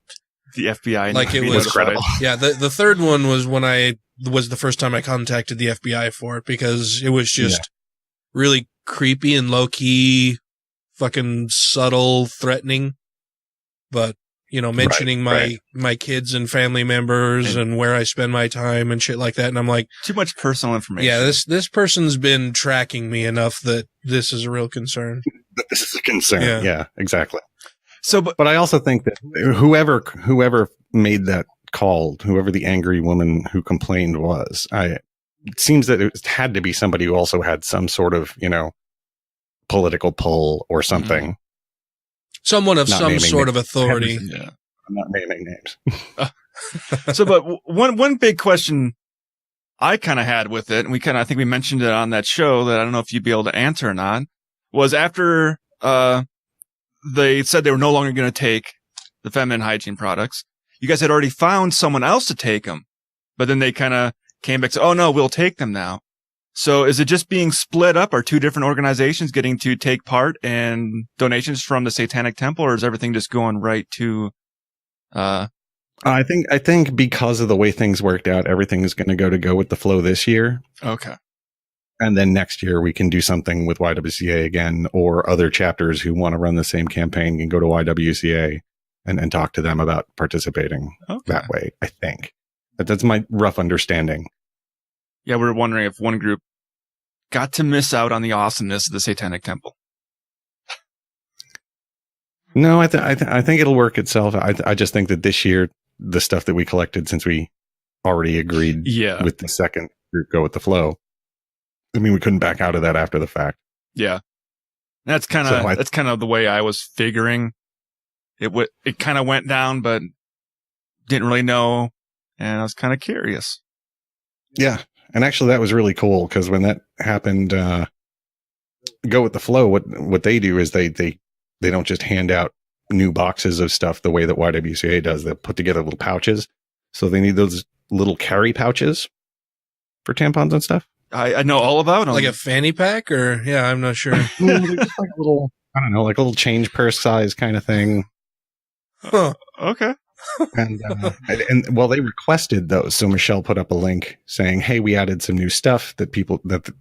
the FBI like it was incredible. Yeah, the third one was when was the first time I contacted the FBI for it, because it was just really creepy and low key, fucking subtle, threatening. But mentioning my kids and family members and where I spend my time and shit like that. And I'm like, too much personal information. Yeah, this person's been tracking me enough that this is a real concern. This is a concern. Yeah, exactly. So, but I also think that whoever made that call, whoever the angry woman who complained was, it seems that it had to be somebody who also had some sort of, political pull or something. Mm-hmm. Someone of some sort of authority. I'm not naming names. But one big question I kind of had with it, and I think we mentioned it on that show that I don't know if you'd be able to answer or not, was after they said they were no longer going to take the feminine hygiene products, you guys had already found someone else to take them, but then they kind of came back and said, oh no, we'll take them now. So is it just being split up? Are two different organizations getting to take part in donations from the Satanic Temple, or is everything just going right to, I think because of the way things worked out, everything is going to go with the flow this year. Okay. And then next year we can do something with YWCA again, or other chapters who want to run the same campaign can go to YWCA and talk to them about participating that way. I think that's my rough understanding. Yeah, we're wondering if one group got to miss out on the awesomeness of the Satanic Temple. No, I think it'll work itself. I just think that this year, the stuff that we collected, since we already agreed with the second group go with the flow, I mean, we couldn't back out of that after the fact. Yeah, that's kind of the way I was figuring it. It kind of went down, but didn't really know, and I was kind of curious. Yeah. And actually, that was really cool because when that happened, go with the flow. What they do is they don't just hand out new boxes of stuff the way that YWCA does. They put together little pouches. So they need those little carry pouches for tampons and stuff. I know all about them. Like a fanny pack, or I'm not sure. Just like a little, I don't know, like a little change purse size kind of thing. Huh. Okay. And well, they requested those. So Michelle put up a link saying, hey, we added some new stuff that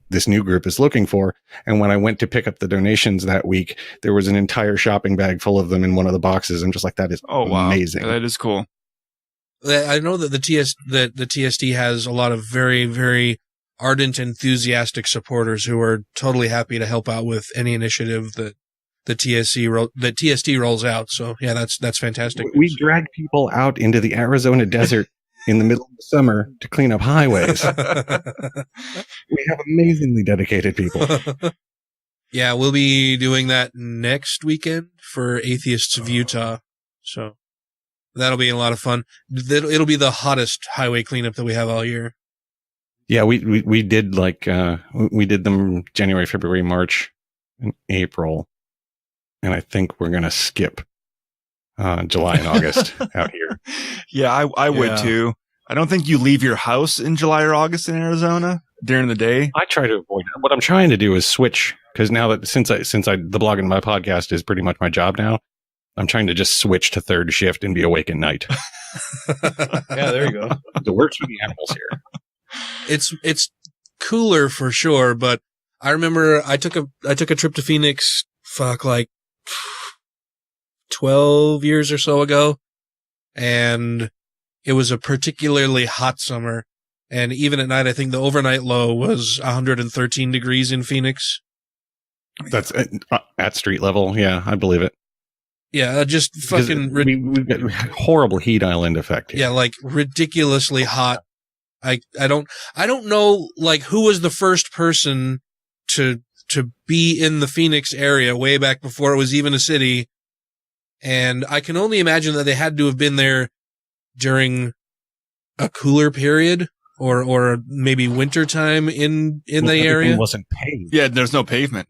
this new group is looking for. And when I went to pick up the donations that week, there was an entire shopping bag full of them in one of the boxes. I'm just like, that is amazing. That is cool. I know that the TST has a lot of very, very ardent, enthusiastic supporters who are totally happy to help out with any initiative that the TST rolls out. So yeah, that's fantastic. We drag people out into the Arizona desert in the middle of the summer to clean up highways. We have amazingly dedicated people. Yeah, we'll be doing that next weekend for Atheists of Utah. So that'll be a lot of fun. It'll be the hottest highway cleanup that we have all year. Yeah, we did we did them January, February, March, and April. And I think we're going to skip July and August out here. Yeah, I would too. I don't think you leave your house in July or August in Arizona during the day. I try to avoid it. What I'm trying to do is switch, because now that since the blog and my podcast is pretty much my job now, I'm trying to just switch to third shift and be awake at night. Yeah, there you go. It works for the animals here. It's cooler for sure, but I remember I took a trip to Phoenix, like 12 years or so ago, and it was a particularly hot summer. And even at night, I think the overnight low was 113 degrees in Phoenix. That's at street level. Yeah, I believe it. Yeah, just fucking we've got horrible heat island effect here. Yeah, like ridiculously hot. I don't know like who was the first person to be in the Phoenix area way back before it was even a city. And I can only imagine that they had to have been there during a cooler period or maybe wintertime in the area. Wasn't paved. Yeah, there's no pavement.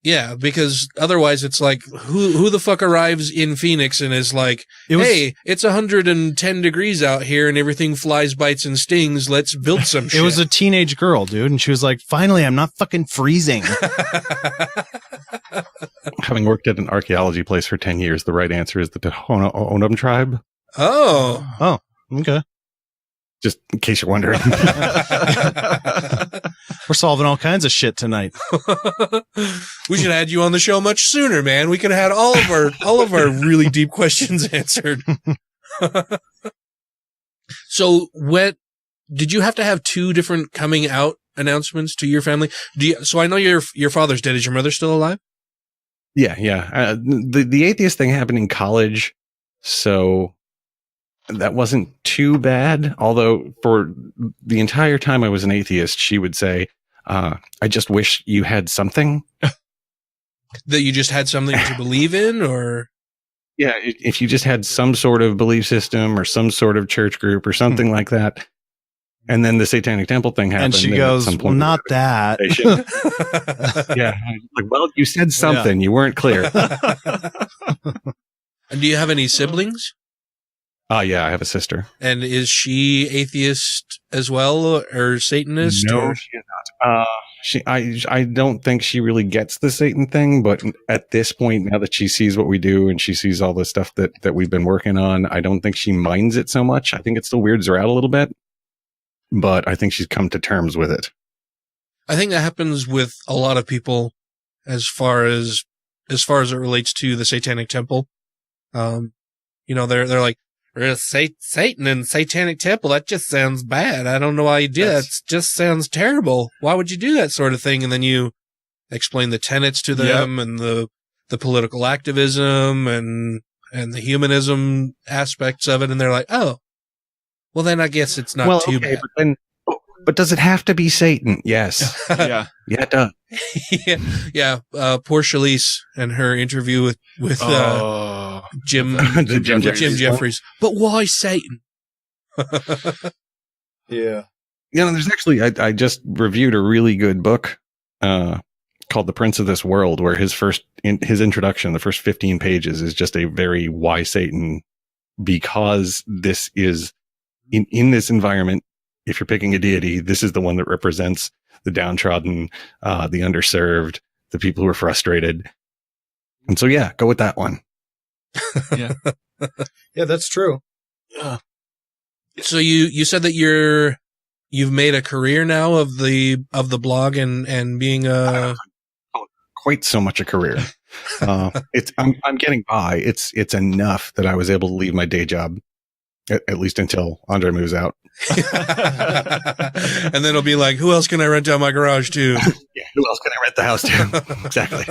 Yeah, because otherwise it's like, who the fuck arrives in Phoenix and is like, hey, it's 110 degrees out here and everything flies, bites, and stings. Let's build some shit. It was a teenage girl, dude. And she was like, finally, I'm not fucking freezing. Having worked at an archaeology place for 10 years, the right answer is the Tohono O'odham tribe. Oh, okay. Just in case you're wondering. We're solving all kinds of shit tonight. We should have had you on the show much sooner, man. We could have had all of our really deep questions answered. So did you have to have two different coming out announcements to your family? So I know your father's dead. Is your mother still alive? Yeah. The atheist thing happened in college, so that wasn't too bad. Although for the entire time I was an atheist, she would say, I just wish you had something. That you just had something to believe in, or? Yeah, if you just had some sort of belief system or some sort of church group or something like that. And then the Satanic Temple thing happened. And she goes, well, not that. Yeah. Like, well, you said something. Yeah. You weren't clear. And do you have any siblings? Yeah, I have a sister. And is she atheist as well, or Satanist? No, she is not. I don't think she really gets the Satan thing, but at this point, now that she sees what we do and she sees all the stuff that we've been working on, I don't think she minds it so much. I think it still weirds her out a little bit, but I think she's come to terms with it. I think that happens with a lot of people as far as it relates to the Satanic Temple. They're like, Satan and Satanic Temple, that just sounds bad. I don't know why you do that. It just sounds terrible. Why would you do that sort of thing? And then you explain the tenets to them and the political activism and the humanism aspects of it. And they're like, oh, well, then I guess it's not too bad. But does it have to be Satan? Yes. Yeah, it does. Yeah. Poor Shalice and her interview with Jim Jeffries. But why Satan? Yeah. There's actually, I just reviewed a really good book called The Prince of This World, where his introduction, the first 15 pages, is just a very why Satan, because this is in this environment. If you're picking a deity, this is the one that represents the downtrodden, the underserved, the people who are frustrated. And so, yeah, go with that one. Yeah. Yeah, that's true. So you said that you've made a career now of the blog and being quite so much a career. I'm getting by. It's enough that I was able to leave my day job at least until Andre moves out. And then it'll be like, who else can I rent out my garage to? Yeah, who else can I rent the house to? Exactly.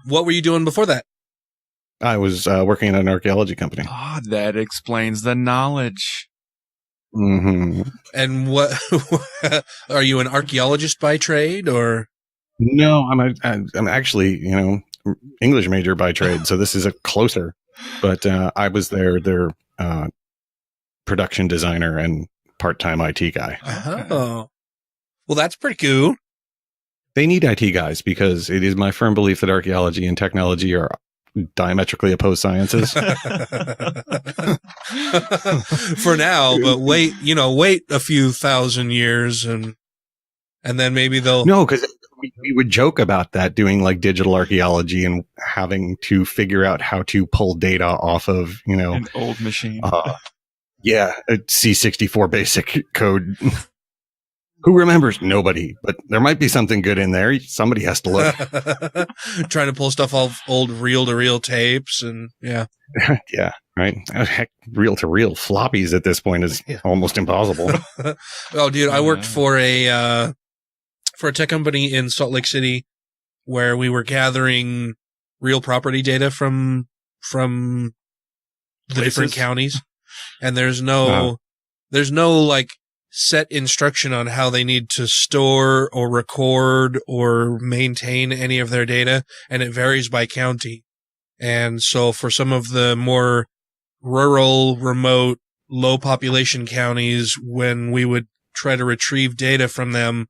What were you doing before that? I was working at an archaeology company. Oh, that explains the knowledge. Mm-hmm. And what are you, an archaeologist by trade, or? No, I'm actually, English major by trade, so this is a closer. But I was their production designer and part-time IT guy. Oh, well, that's pretty cool. They need IT guys because it is my firm belief that archaeology and technology are diametrically opposed sciences. For now, but wait a few thousand years and then maybe they'll. No, because we would joke about that, doing like digital archaeology and having to figure out how to pull data off of, an old machine. A C64 basic code. Who remembers? Nobody. But there might be something good in there. Somebody has to look. Trying to pull stuff off old reel-to-reel tapes and yeah. Yeah, right. Heck, reel-to-reel floppies at this point is almost impossible. Oh, dude, I worked for a tech company in Salt Lake City where we were gathering real property data from the different counties, and there's no like set instruction on how they need to store or record or maintain any of their data, and it varies by county. And so for some of the more rural, remote, low population counties, when we would try to retrieve data from them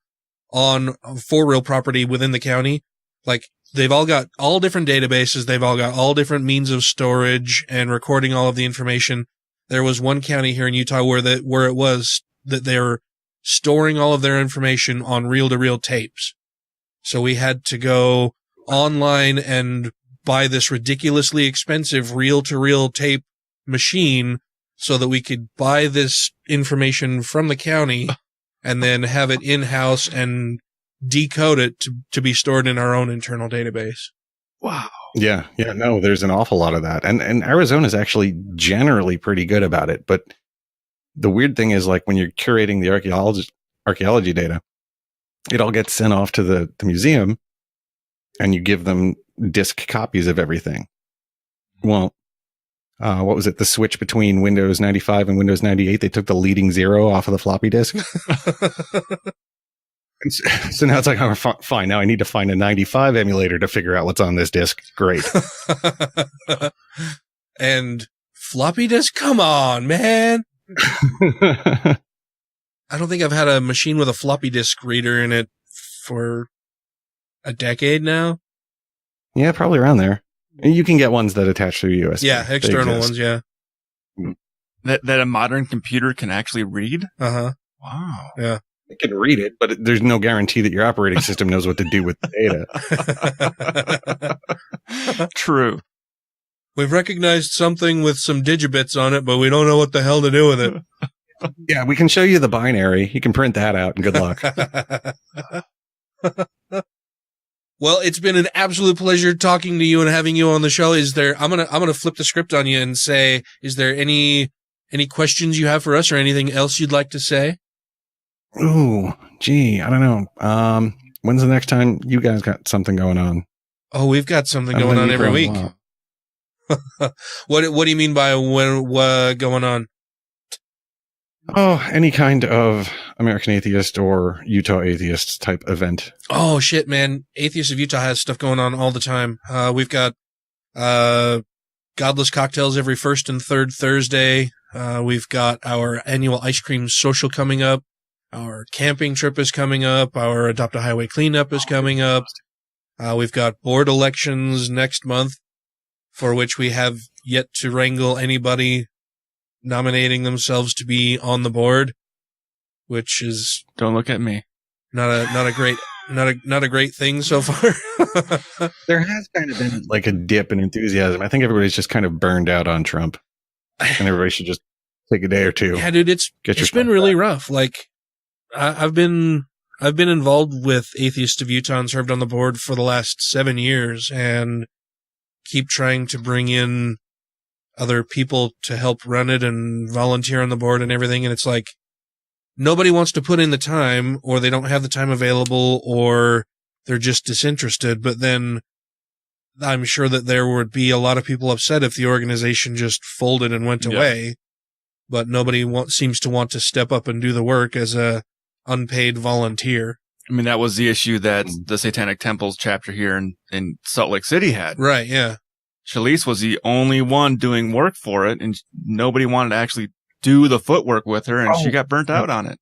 for real property within the county, like they've all got all different databases, they've all got all different means of storage and recording all of the information. There was one county here in Utah where it was that they're storing all of their information on reel-to-reel tapes. So we had to go online and buy this ridiculously expensive reel-to-reel tape machine so that we could buy this information from the county and then have it in-house and decode it to be stored in our own internal database. Wow. Yeah. No, there's an awful lot of that. And Arizona's actually generally pretty good about it. But the weird thing is, like, when you're curating the archaeology data, it all gets sent off to the museum and you give them disk copies of everything. Well, what was it? The switch between Windows 95 and Windows 98, they took the leading 0 off of the floppy disk. So now it's like, oh, fine. Now I need to find a 95 emulator to figure out what's on this disk. Great. And floppy disk? Come on, man. I don't think I've had a machine with a floppy disk reader in it for a decade now. Yeah, probably around there. You can get ones that attach through USB. Yeah, external ones, yeah. That a modern computer can actually read? Uh-huh. Wow. Yeah. It can read it, but there's no guarantee that your operating system knows what to do with the data. True. We've recognized something with some digibits on it, but we don't know what the hell to do with it. Yeah, we can show you the binary. You can print that out, and good luck. Well, it's been an absolute pleasure talking to you and having you on the show. I'm gonna flip the script on you and say, is there any questions you have for us or anything else you'd like to say? Ooh, gee, I don't know. When's the next time you guys got something going on? Oh, we've got something going on every week. What do you mean by when going on? Oh, any kind of American Atheist or Utah Atheist type event. Oh shit, man! Atheist of Utah has stuff going on all the time. We've got Godless Cocktails every first and third Thursday. We've got our annual ice cream social coming up. Our camping trip is coming up. Our Adopt a Highway cleanup is coming up. We've got board elections next month, for which we have yet to wrangle anybody nominating themselves to be on the board, which is don't look at me. Not a great thing so far. There has kind of been like a dip in enthusiasm. I think everybody's just kind of burned out on Trump, and everybody should just take a day or two. Yeah, dude, it's been really rough. Like, I've been involved with Atheists of Utah and served on the board for the last 7 years, and keep trying to bring in other people to help run it and volunteer on the board and everything. And it's like, nobody wants to put in the time, or they don't have the time available, or they're just disinterested. But then I'm sure that there would be a lot of people upset if the organization just folded and went away. But nobody seems to want to step up and do the work as a unpaid volunteer. I mean, that was the issue that the Satanic Temple's chapter here in Salt Lake City had. Right, yeah. Chalice was the only one doing work for it, and nobody wanted to actually do the footwork with her, and she got burnt out on it.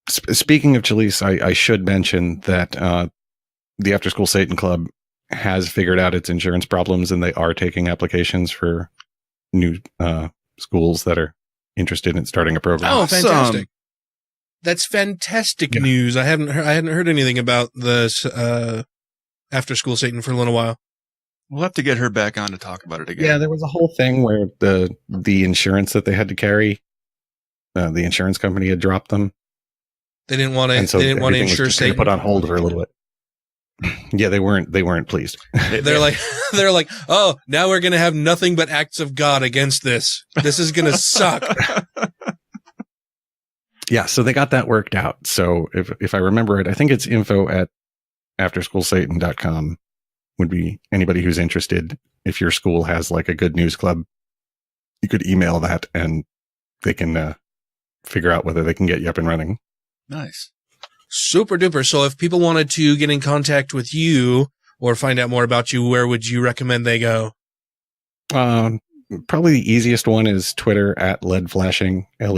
Speaking of Chalice, I should mention that the After School Satan Club has figured out its insurance problems, and they are taking applications for new schools that are interested in starting a program. Oh, fantastic. That's fantastic news. I hadn't heard anything about this After School Satan for a little while. We'll have to get her back on to talk about it again. Yeah, there was a whole thing where the insurance that they had to carry, the insurance company had dropped them. They didn't want to. And so they didn't want to everything was insure just kinda Satan. put on hold for a little bit. Yeah, they weren't pleased. They're like, oh, now we're going to have nothing but acts of God against this. This is going to suck. Yeah, so they got that worked out. So if I remember it, I think it's info@afterschoolsatan.com would be anybody who's interested. If your school has like a good news club, you could email that and they can figure out whether they can get you up and running. Nice. Super duper. So if people wanted to get in contact with you or find out more about you, where would you recommend they go? Probably the easiest one is Twitter @LED flashing. Or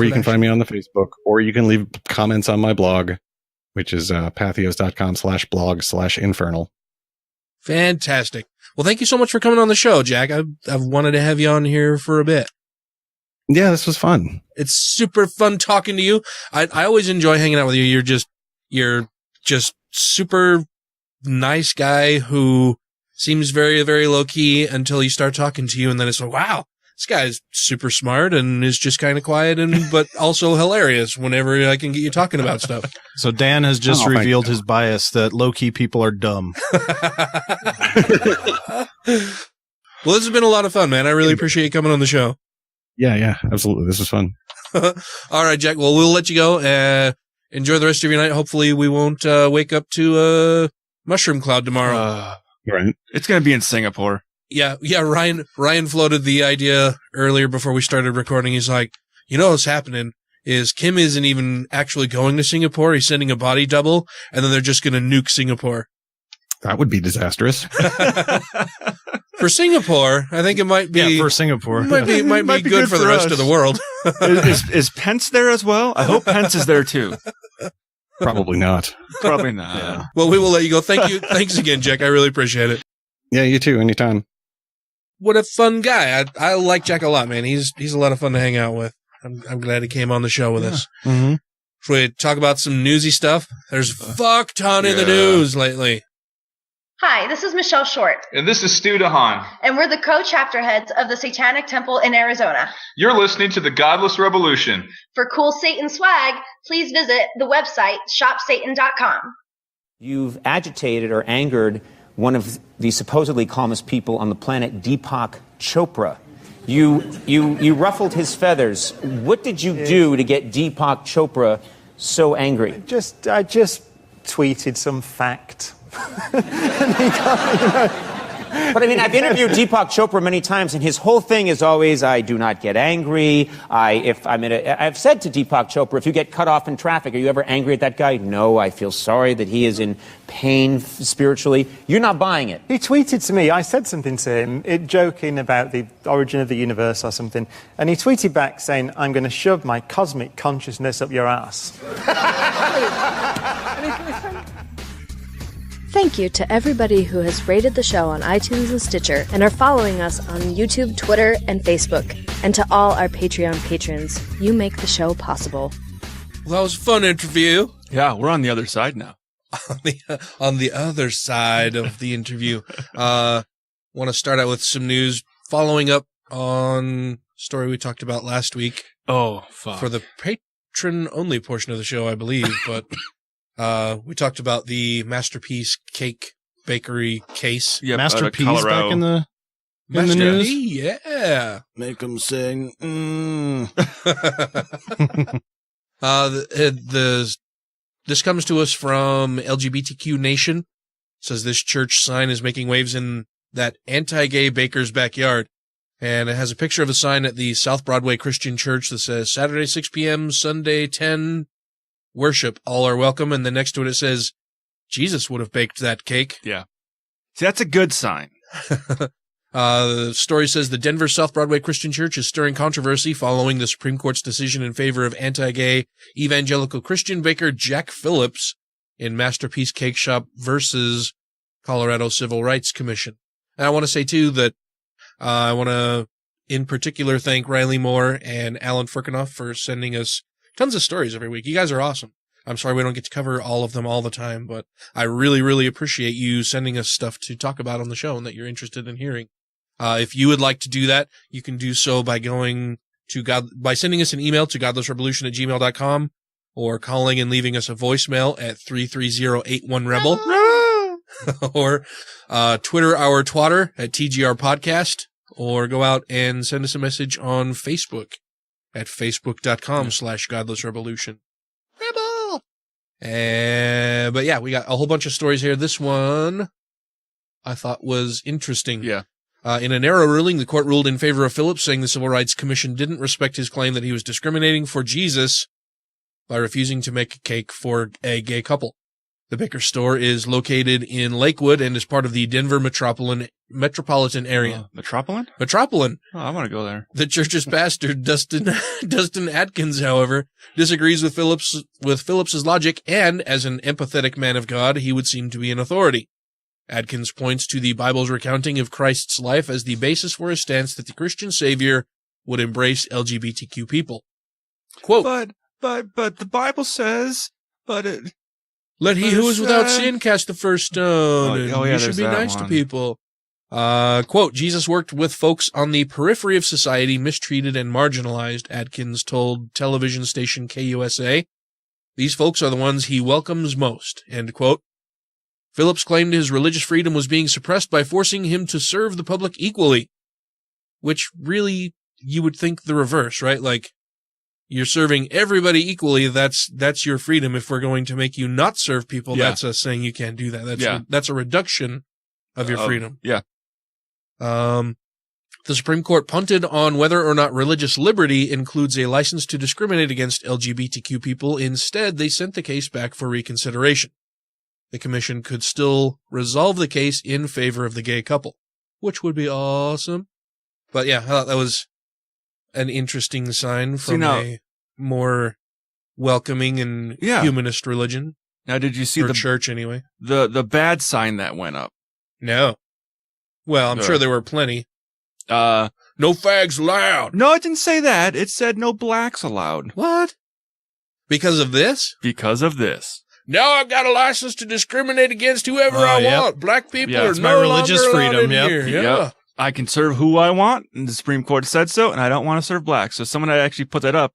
you can find me on the Facebook, or you can leave comments on my blog, which is patheos.com/blog/infernal. Fantastic. Well, thank you so much for coming on the show, Jack. I've wanted to have you on here for a bit. Yeah, this was fun. It's super fun talking to you. I always enjoy hanging out with you. You're just super nice guy who seems very, very low key until you start talking to you. And then it's like, wow, this guy's super smart and is just kind of quiet but also hilarious whenever I can get you talking about stuff. So Dan has just revealed his bias that low key people are dumb. Well, this has been a lot of fun, man. I really appreciate you coming on the show. Yeah, absolutely. This was fun. All right, Jack. Well, we'll let you go. Enjoy the rest of your night. Hopefully we won't wake up to a mushroom cloud tomorrow. Right. It's going to be in Singapore. Yeah. Ryan floated the idea earlier before we started recording. He's like, what's happening is Kim isn't even actually going to Singapore. He's sending a body double, and then they're just going to nuke Singapore. That would be disastrous. For Singapore, I think it might be. Yeah, for Singapore. Might be good for the rest of the world. Is Pence there as well? I hope Pence is there too. Probably not. Probably not. Yeah. Well, we will let you go. Thank you. Thanks again, Jack. I really appreciate it. Yeah, you too. Anytime. What a fun guy. I like Jack a lot, man. He's a lot of fun to hang out with. I'm glad he came on the show with us. Mm-hmm. Should we talk about some newsy stuff? There's a fuck ton in the news lately. Hi, this is Michelle Short. And this is Stu DeHaan. And we're the co-chapter heads of the Satanic Temple in Arizona. You're listening to the Godless Revolution. For cool Satan swag, please visit the website shopsatan.com. You've agitated or angered one of the supposedly calmest people on the planet, Deepak Chopra. You ruffled his feathers. What did you do to get Deepak Chopra so angry? I just tweeted some fact. But I mean, I've interviewed Deepak Chopra many times, and his whole thing is always, I do not get angry. I've said to Deepak Chopra, if you get cut off in traffic, are you ever angry at that guy? No, I feel sorry that he is in pain spiritually. You're not buying it. He tweeted to me, I said something to him, joking about the origin of the universe or something, and he tweeted back saying, I'm going to shove my cosmic consciousness up your ass. Thank you to everybody who has rated the show on iTunes and Stitcher and are following us on YouTube, Twitter, and Facebook. And to all our Patreon patrons, you make the show possible. Well, that was a fun interview. Yeah, we're on the other side now. On the other side of the interview. Want to start out with some news following up on a story we talked about last week. Oh, fuck. For the patron-only portion of the show, I believe, but... we talked about the Masterpiece Cake Bakery case. Yep, Masterpiece back in the news? Yeah. Make them sing. This comes to us from LGBTQ Nation. It says this church sign is making waves in that anti-gay baker's backyard. And it has a picture of a sign at the South Broadway Christian Church that says Saturday 6 p.m., Sunday 10 worship, all are welcome, and then next to it says, Jesus would have baked that cake. Yeah. See, that's a good sign. The story says the Denver South Broadway Christian Church is stirring controversy following the Supreme Court's decision in favor of anti-gay evangelical Christian baker Jack Phillips in Masterpiece Cakeshop versus Colorado Civil Rights Commission. And I want to say, too, that I want to, in particular, thank Riley Moore and Alan Firkinoff for sending us tons of stories every week. You guys are awesome. I'm sorry we don't get to cover all of them all the time, but I really, really appreciate you sending us stuff to talk about on the show and that you're interested in hearing. If you would like to do that, you can do so by going by sending us an email to godlessrevolution@gmail.com or calling and leaving us a voicemail at 330-81-REBEL or Twitter our twatter at TGR Podcast, or go out and send us a message on Facebook at facebook.com/godlessrevolution. Rebel! But yeah, we got a whole bunch of stories here. This one I thought was interesting. Yeah. In a narrow ruling, the court ruled in favor of Phillips, saying the Civil Rights Commission didn't respect his claim that he was discriminating for Jesus by refusing to make a cake for a gay couple. The Baker store is located in Lakewood and is part of the Denver metropolitan area. Metropolitan? Metropolitan. Oh, I want to go there. The church's pastor, Dustin Atkins, however, disagrees with Phillips's logic, and as an empathetic man of God, he would seem to be an authority. Atkins points to the Bible's recounting of Christ's life as the basis for his stance that the Christian Savior would embrace LGBTQ people. Quote, But the Bible says, let he who is without sin cast the first stone. You should be nice to people. Quote, Jesus worked with folks on the periphery of society, mistreated and marginalized, Atkins told television station KUSA. These folks are the ones he welcomes most, end quote. Phillips claimed his religious freedom was being suppressed by forcing him to serve the public equally, which really, you would think the reverse, right? Like, you're serving everybody equally. That's your freedom. If we're going to make you not serve people, that's us saying you can't do that. That's a reduction of your freedom. Yeah. The Supreme Court punted on whether or not religious liberty includes a license to discriminate against LGBTQ people. Instead, they sent the case back for reconsideration. The commission could still resolve the case in favor of the gay couple, which would be awesome. But yeah, I thought that was an interesting sign from a more welcoming and humanist religion. Now, did you see the church anyway? The bad sign that went up? No. Well, I'm sure there were plenty. No fags allowed. No, it didn't say that. It said no blacks allowed. What? Because of this? Because of this. Now I've got a license to discriminate against whoever I want. Black people are it's my religious freedom. Here. Yeah. I can serve who I want, and the Supreme Court said so, and I don't want to serve blacks. So someone had actually put that up,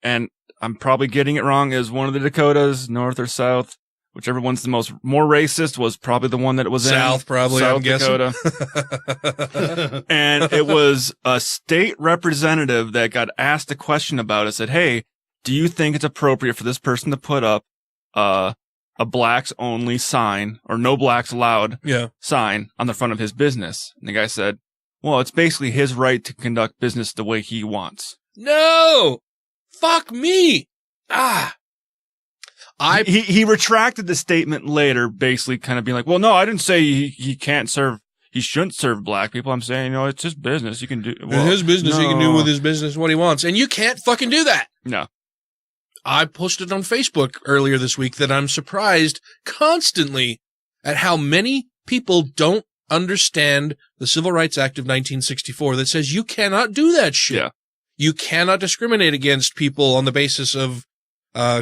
and I'm probably getting it wrong, is one of the Dakotas, North or South, whichever one's the more racist was probably the one that was South, probably, South I'm guessing. Dakota. And it was a state representative that got asked a question about it, said, hey, do you think it's appropriate for this person to put up a blacks only sign or no blacks allowed sign on the front of his business? And the guy said, well, it's basically his right to conduct business the way he wants. No! Fuck me! He retracted the statement later, basically kind of being like, well, no, I didn't say he shouldn't serve black people. I'm saying, it's his business. He can do, his business. He can do with his business what he wants. And you can't fucking do that. No. I posted on Facebook earlier this week that I'm surprised constantly at how many people don't understand the Civil Rights Act of 1964 that says you cannot do that shit. Yeah. You cannot discriminate against people on the basis of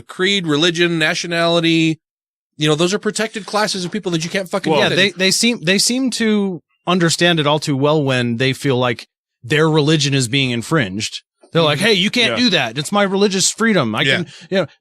creed, religion, nationality. Those are protected classes of people that you can't fucking do. Yeah, they seem to understand it all too well when they feel like their religion is being infringed. They're like, hey, you can't do that. It's my religious freedom. I can,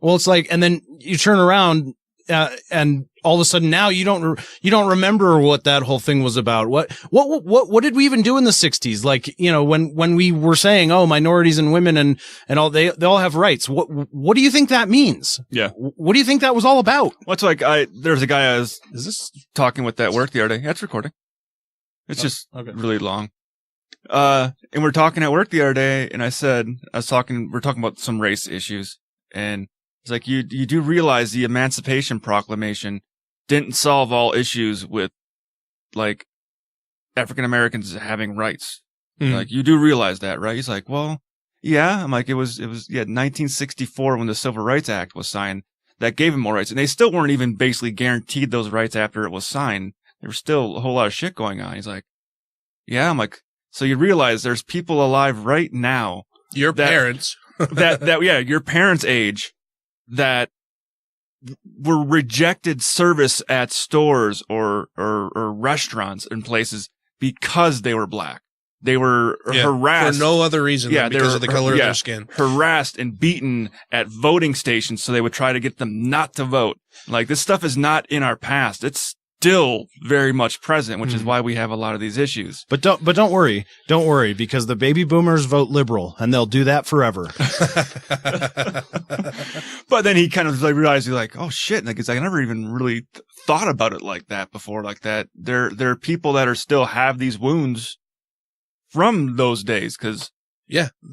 well, it's like, and then you turn around, and all of a sudden now you don't remember what that whole thing was about. What did we even do in the 60s? Like, when we were saying, oh, minorities and women and all, they all have rights. What do you think that means? Yeah. What do you think that was all about? What's like, there's a guy is this talking with at work the other day. That's recording. It's just really long. And we're talking at work the other day, and we're talking about some race issues, and it's like, you do realize the Emancipation Proclamation didn't solve all issues with, like, African Americans having rights. Like, you do realize that, right? He's like, well, yeah. I'm like, it was 1964 when the Civil Rights Act was signed that gave him more rights, and they still weren't even basically guaranteed those rights after it was signed. There was still a whole lot of shit going on. He's like, yeah. I'm like, so you realize there's people alive right now. Your parents. your parents' age that were rejected service at stores or restaurants and places because they were black. They were harassed for no other reason than because of the color of their skin. Harassed and beaten at voting stations, so they would try to get them not to vote. Like, this stuff is not in our past. It's still very much present, which is why we have a lot of these issues. But don't worry, because the baby boomers vote liberal, and they'll do that forever. But then he kind of like realized, he's like, oh shit, like, I never even really thought about it like that before. Like that, there are people that are still have these wounds from those days, because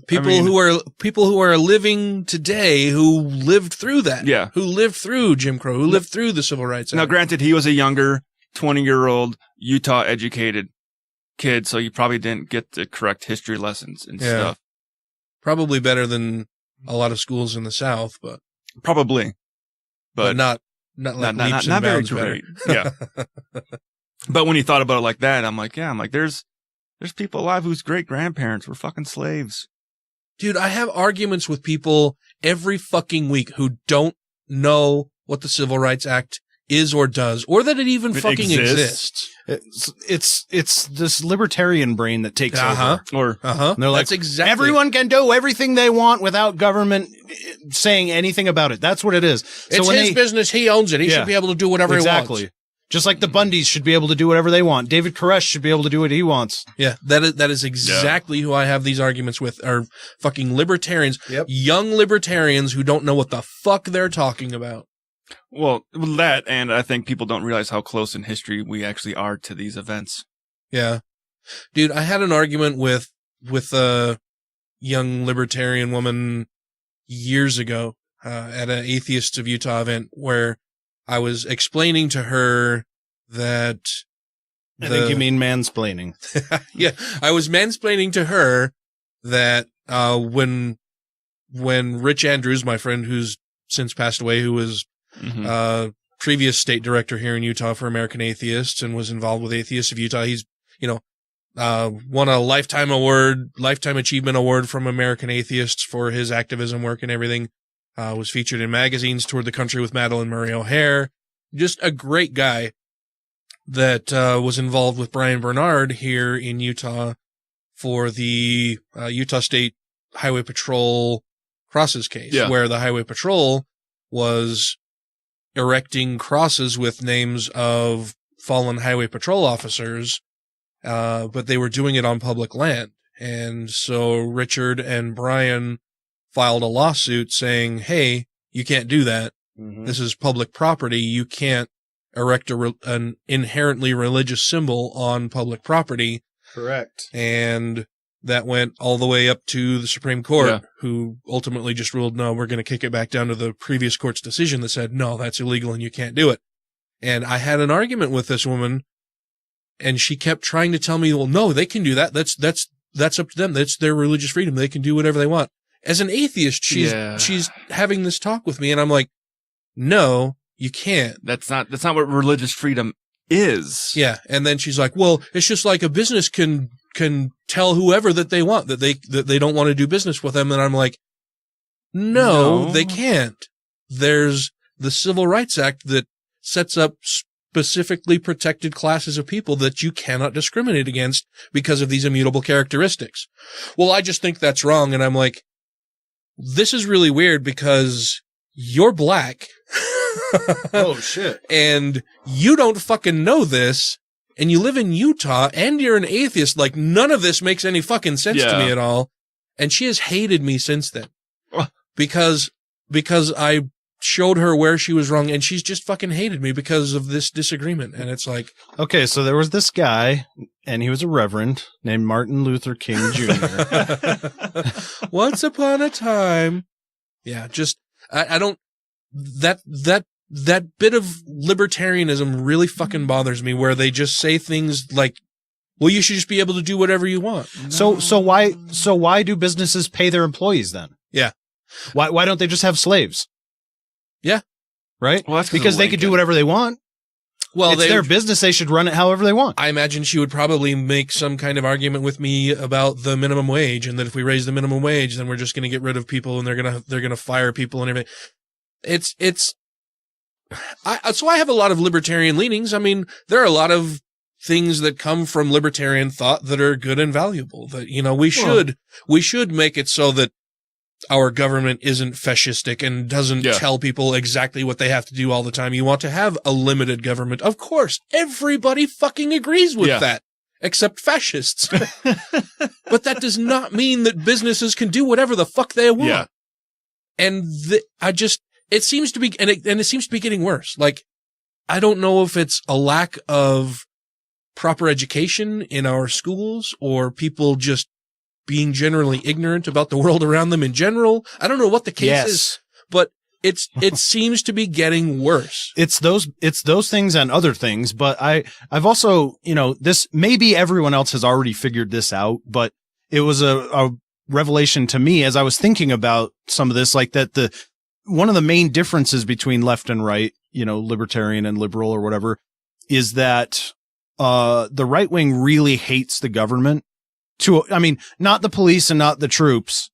people who are living today who lived through that, who lived through Jim Crow, who lived through the Civil Rights Act. Now, granted, he was a younger 20-year-old Utah educated kid, so you probably didn't get the correct history lessons and stuff. Probably better than a lot of schools in the South, but probably, but not very great. Yeah. But when you thought about it like that, I'm like, there's people alive whose great grandparents were fucking slaves. Dude, I have arguments with people every fucking week who don't know what the Civil Rights Act is or does, or that it even fucking exists. It's this libertarian brain that takes over. And they're like, that's exactly. Everyone can do everything they want without government saying anything about it. That's what it is. It's his business. He owns it. He should be able to do whatever he wants. Just like the Bundys should be able to do whatever they want. David Koresh should be able to do what he wants. Yeah, that is exactly who I have these arguments with, are fucking libertarians, young libertarians who don't know what the fuck they're talking about. Well, that, and I think people don't realize how close in history we actually are to these events. Yeah. Dude, I had an argument with a young libertarian woman years ago at an Atheists of Utah event where I was explaining to her that I think you mean mansplaining. Yeah, I was mansplaining to her that when Rich Andrews, my friend who's since passed away, who was previous state director here in Utah for American Atheists and was involved with Atheists of Utah, he's won a lifetime achievement award from American Atheists for his activism work and everything. Was featured in magazines, toured the country with Madeline Murray O'Hare. Just a great guy that was involved with Brian Bernard here in Utah for the Utah State Highway Patrol crosses case, where the Highway Patrol was erecting crosses with names of fallen Highway Patrol officers, but they were doing it on public land. And so Richard and Brian filed a lawsuit saying, hey, you can't do that. This is public property. You can't erect an inherently religious symbol on public property. Correct. And that went all the way up to the Supreme Court, who ultimately just ruled, no, we're going to kick it back down to the previous court's decision that said, no, that's illegal and you can't do it. And I had an argument with this woman, and she kept trying to tell me, well, no, they can do that. That's up to them. That's their religious freedom. They can do whatever they want. As an atheist, she's having this talk with me, and I'm like, no, you can't. That's not what religious freedom is. Yeah. And then she's like, well, it's just like a business can tell whoever that they want that they don't want to do business with them. And I'm like, no, they can't. There's the Civil Rights Act that sets up specifically protected classes of people that you cannot discriminate against because of these immutable characteristics. Well, I just think that's wrong. And I'm like, this is really weird because you're black. Oh, shit. And you don't fucking know this, and you live in Utah, and you're an atheist. Like, none of this makes any fucking sense to me at all. And she has hated me since then. Because I showed her where she was wrong, and she's just fucking hated me because of this disagreement. And it's like... Okay, so there was this guy, and he was a reverend, named Martin Luther King Jr. Once upon a time. Yeah, just... I don't... That bit of libertarianism really fucking bothers me, where they just say things like, well, you should just be able to do whatever you want. No. So why do businesses pay their employees then? Yeah. Why don't they just have slaves? Yeah. Right? Well, that's because they could do whatever they want. Well, it's their business. They should run it however they want. I imagine she would probably make some kind of argument with me about the minimum wage, and that if we raise the minimum wage, then we're just going to get rid of people, and they're going to fire people and everything. So I have a lot of libertarian leanings. I mean, there are a lot of things that come from libertarian thought that are good and valuable. That, we should make it so that our government isn't fascistic and doesn't tell people exactly what they have to do all the time. You want to have a limited government. Of course, everybody fucking agrees with that, except fascists. But that does not mean that businesses can do whatever the fuck they want. Yeah. And it seems to be, and it seems to be getting worse. Like, I don't know if it's a lack of proper education in our schools or people just being generally ignorant about the world around them in general. I don't know what the case is, but it seems to be getting worse. It's those things and other things, but I've also, this, maybe everyone else has already figured this out, but it was a revelation to me as I was thinking about some of this, like that one of the main differences between left and right, libertarian and liberal or whatever, is that the right wing really hates the government. Not the police and not the troops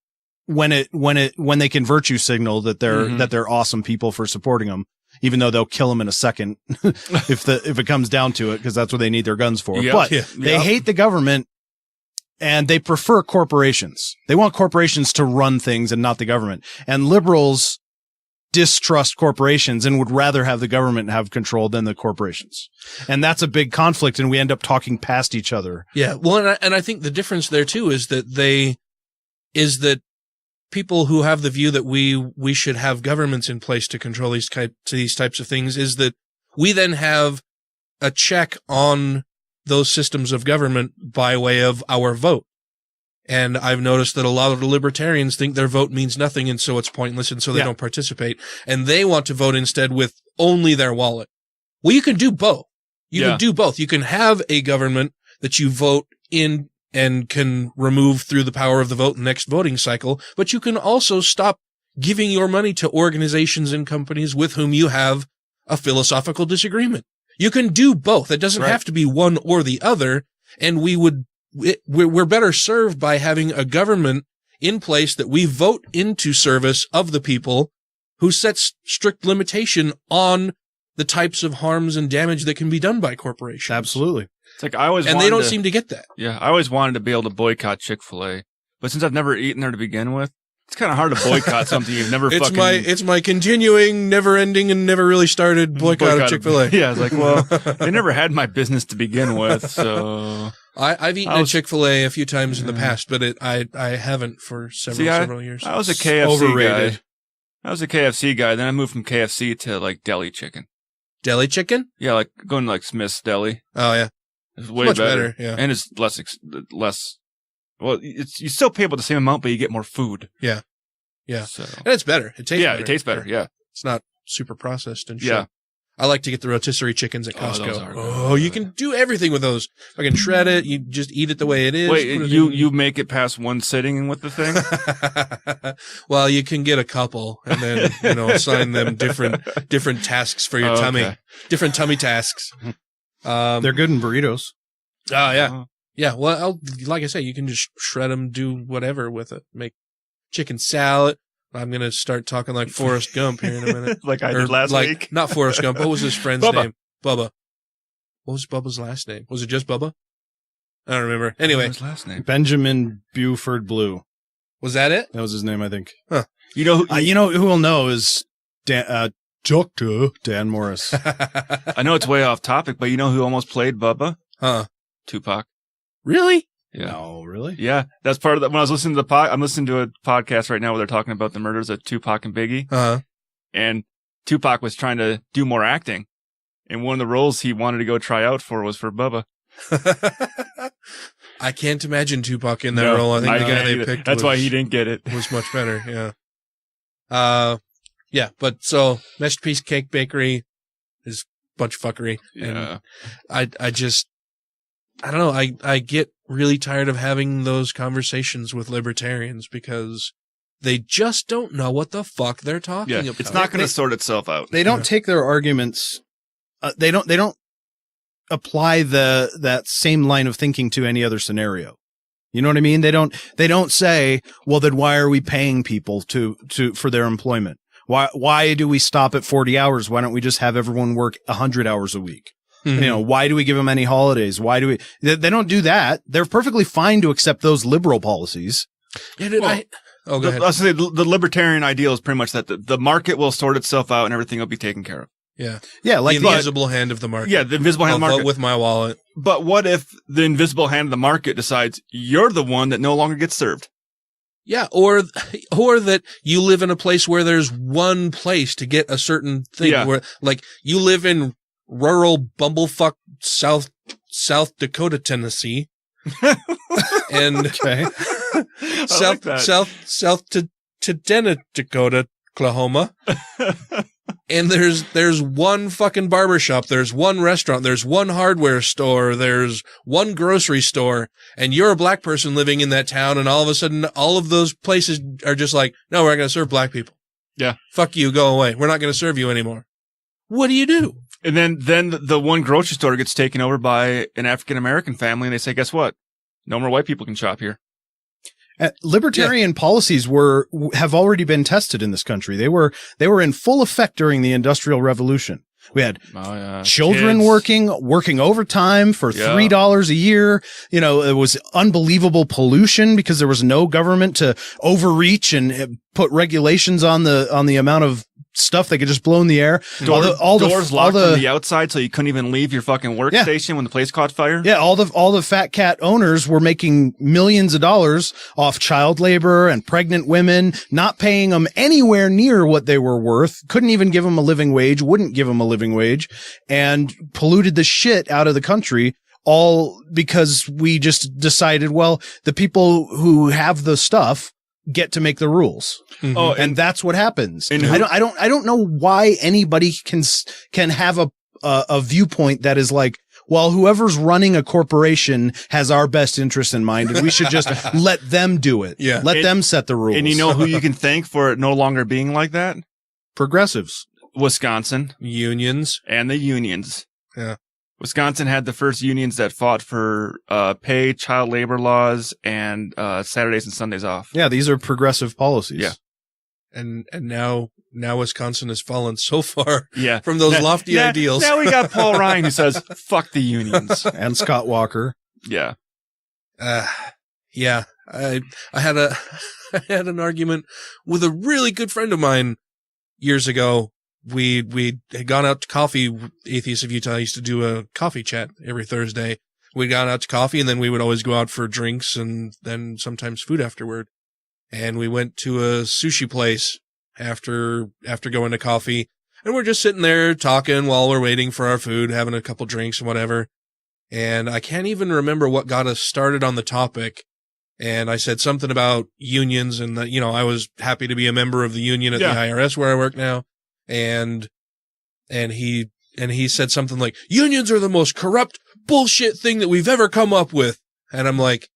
when they can virtue signal that they're awesome people for supporting them, even though they'll kill them in a second if it comes down to it, because that's what they need their guns for. But they hate the government and they prefer corporations. They want corporations to run things and not the government. And liberals distrust corporations and would rather have the government have control than the corporations. And that's a big conflict, and we end up talking past each other. Yeah. Well, and I think the difference there too is that people who have the view that we should have governments in place to control these types of things, is that we then have a check on those systems of government by way of our vote. And I've noticed that a lot of the libertarians think their vote means nothing, and so it's pointless, and so they don't participate. And they want to vote instead with only their wallet. Well, you can do both. You can do both. You can have a government that you vote in and can remove through the power of the vote in the next voting cycle, but you can also stop giving your money to organizations and companies with whom you have a philosophical disagreement. You can do both. It doesn't have to be one or the other, and we're better served by having a government in place that we vote into service of the people, who sets strict limitation on the types of harms and damage that can be done by corporations. Absolutely. It's like they don't seem to get that. Yeah, I always wanted to be able to boycott Chick-fil-A, but since I've never eaten there to begin with, it's kind of hard to boycott something you've never It's my continuing, never-ending, and never really started boycott of Chick-fil-A. Yeah, it's like, well, they never had my business to begin with, so... I've eaten at Chick-fil-A a few times in the past, but I haven't for several years. I was a KFC guy. I was a KFC guy. Then I moved from KFC to like deli chicken. Deli chicken? Yeah, like going to like Smith's Deli. Oh yeah, it's way much better. Yeah, and it's less. Well, you still pay about the same amount, but you get more food. Yeah, yeah. So. And it's better. It tastes better. It tastes better. Yeah, it's not super processed and shit. Yeah. I like to get the rotisserie chickens at Costco. You can do everything with those. I can shred it. You just eat it the way it is. Wait, you make it past one sitting with the thing? Well, you can get a couple and then, assign them different tasks for your tummy. Okay. Different tummy tasks. They're good in burritos. Oh, yeah. Yeah. Well, like I say, you can just shred them, do whatever with it. Make chicken salad. I'm going to start talking like Forrest Gump here in a minute. Like I did last week. Not Forrest Gump. What was his friend's name? Bubba. What was Bubba's last name? Was it just Bubba? I don't remember. Anyway. What was his last name? Benjamin Buford Blue. Was that it? That was his name, I think. Huh. You know who will know is Dr. Dan Morris. I know it's way off topic, but you know who almost played Bubba? Huh. Tupac. Really? Yeah. No, really? Yeah. That's part of the, when I was listening to I'm listening to a podcast right now where they're talking about the murders of Tupac and Biggie. Uh-huh. And Tupac was trying to do more acting. And one of the roles he wanted to go try out for was for Bubba. I can't imagine Tupac in that role. I think the guy they picked That's why he didn't get it. Was much better, yeah. Yeah, but so Masterpiece Cake Bakery is a bunch of fuckery. Yeah. And I don't know. I get really tired of having those conversations with libertarians because they just don't know what the fuck they're talking about. It's not going to sort itself out. They don't take their arguments. They don't apply that same line of thinking to any other scenario. You know what I mean? They don't say, well, then why are we paying people for their employment? Why do we stop at 40 hours? Why don't we just have everyone work 100 hours a week? You know, why do we give them any holidays? Why do we? They don't do that. They're perfectly fine to accept those liberal policies. Yeah, go ahead. I'll say the libertarian ideal is pretty much that the market will sort itself out and everything will be taken care of. Yeah. Yeah, like the invisible hand of the market. Yeah, the invisible hand of the market. Vote with my wallet. But what if the invisible hand of the market decides you're the one that no longer gets served? Yeah, or that you live in a place where there's one place to get a certain thing. Yeah. Where, like, you live in rural bumblefuck South Dakota, Tennessee, and South to Dakota, Oklahoma. And there's one fucking barbershop, there's one restaurant, there's one hardware store, there's one grocery store, and you're a black person living in that town, and all of a sudden, all of those places are just like, no, we're not going to serve black people. Yeah. Fuck you, go away. We're not going to serve you anymore. What do you do? And then the one grocery store gets taken over by an African-American family, and they say, guess what? No more white people can shop here. Libertarian policies have already been tested in this country. They were in full effect during the Industrial Revolution. We had children working overtime for $3 a year. You know, it was unbelievable pollution because there was no government to overreach and put regulations on the amount of stuff they could just blow in the air. Doors locked from the outside, so you couldn't even leave your fucking workstation when the place caught fire. Yeah, all the fat cat owners were making millions of dollars off child labor and pregnant women, not paying them anywhere near what they were worth. Couldn't even give them a living wage. Wouldn't give them a living wage, and polluted the shit out of the country. All because we just decided, well, the people who have the stuff get to make the rules. Mm-hmm. Oh, and that's what happens. And I don't know why anybody can have a viewpoint that is like, well, whoever's running a corporation has our best interest in mind, and we should just let them do it. Yeah. Let them set the rules. And you know who you can thank for it no longer being like that? Progressives. Wisconsin. Unions. And the unions. Yeah. Wisconsin had the first unions that fought for pay, child labor laws, and Saturdays and Sundays off. Yeah, these are progressive policies. Yeah. And now Wisconsin has fallen so far yeah. from those lofty ideals. Now we got Paul Ryan who says, fuck the unions. And Scott Walker. Yeah. Yeah. I had an argument with a really good friend of mine years ago. We had gone out to coffee. Atheists of Utah used to do a coffee chat every Thursday. We'd gone out to coffee, and then we would always go out for drinks and then sometimes food afterward. And we went to a sushi place after going to coffee, and we're just sitting there talking while we're waiting for our food, having a couple drinks and whatever. And I can't even remember what got us started on the topic. And I said something about unions and that, I was happy to be a member of the union at the IRS where I work now. And he said something like, unions are the most corrupt bullshit thing that we've ever come up with. And I'm like,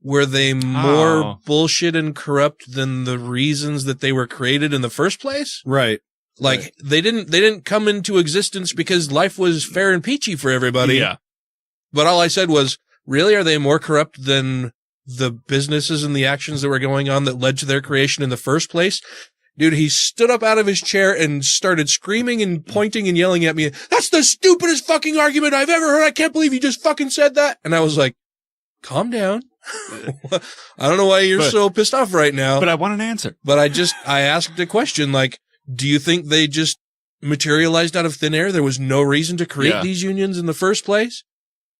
were they more bullshit and corrupt than the reasons that they were created in the first place? Right. Like they didn't come into existence because life was fair and peachy for everybody. Yeah. But all I said was, really, are they more corrupt than the businesses and the actions that were going on that led to their creation in the first place? Dude, he stood up out of his chair and started screaming and pointing and yelling at me. That's the stupidest fucking argument I've ever heard. I can't believe you just fucking said that. And I was like, calm down. I don't know why you're so pissed off right now. But I want an answer. But I asked a question like, do you think they just materialized out of thin air? There was no reason to create these unions in the first place?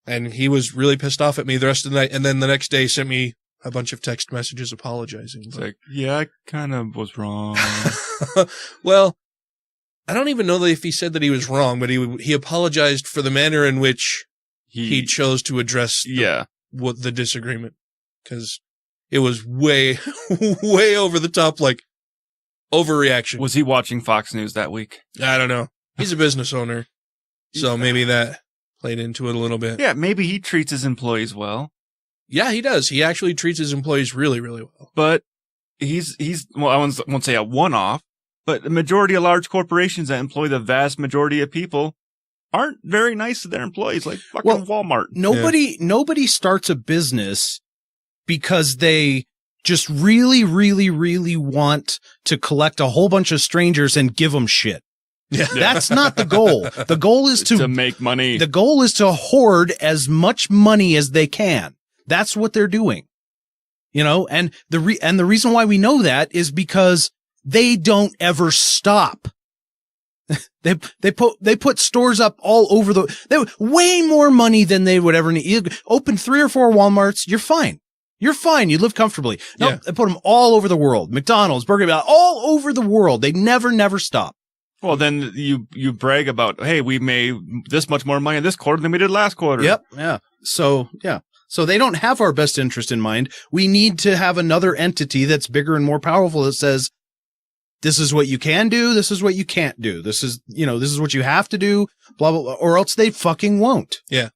And he was really pissed off at me the rest of the night. And then the next day sent me a bunch of text messages apologizing. It's like, yeah, I kind of was wrong. Well, I don't even know if he said that he was wrong, but he apologized for the manner in which he chose to address the disagreement. Because it was way, way over the top, like overreaction. Was he watching Fox News that week? I don't know. He's a business owner. So maybe that played into it a little bit. Yeah, maybe he treats his employees well. Yeah, he does. He actually treats his employees really, really well. But he's well, I won't say a one-off, but the majority of large corporations that employ the vast majority of people aren't very nice to their employees, like fucking Walmart. Nobody starts a business because they just really, really, really want to collect a whole bunch of strangers and give them shit. Yeah. That's not the goal. The goal is to make money. The goal is to hoard as much money as they can. That's what they're doing. You know, and the reason why we know that is because they don't ever stop. They put stores up all over they way more money than they would ever need. You open 3 or 4 Walmarts, you're fine. You're fine. You live comfortably. No, they put them all over the world. McDonald's, Burger King, all over the world. They never stop. Well, then you brag about, hey, we made this much more money this quarter than we did last quarter. Yep. Yeah. So they don't have our best interest in mind. We need to have another entity that's bigger and more powerful that says, this is what you can do. This is what you can't do. This is what you have to do, blah, blah, blah, or else they fucking won't. Yeah.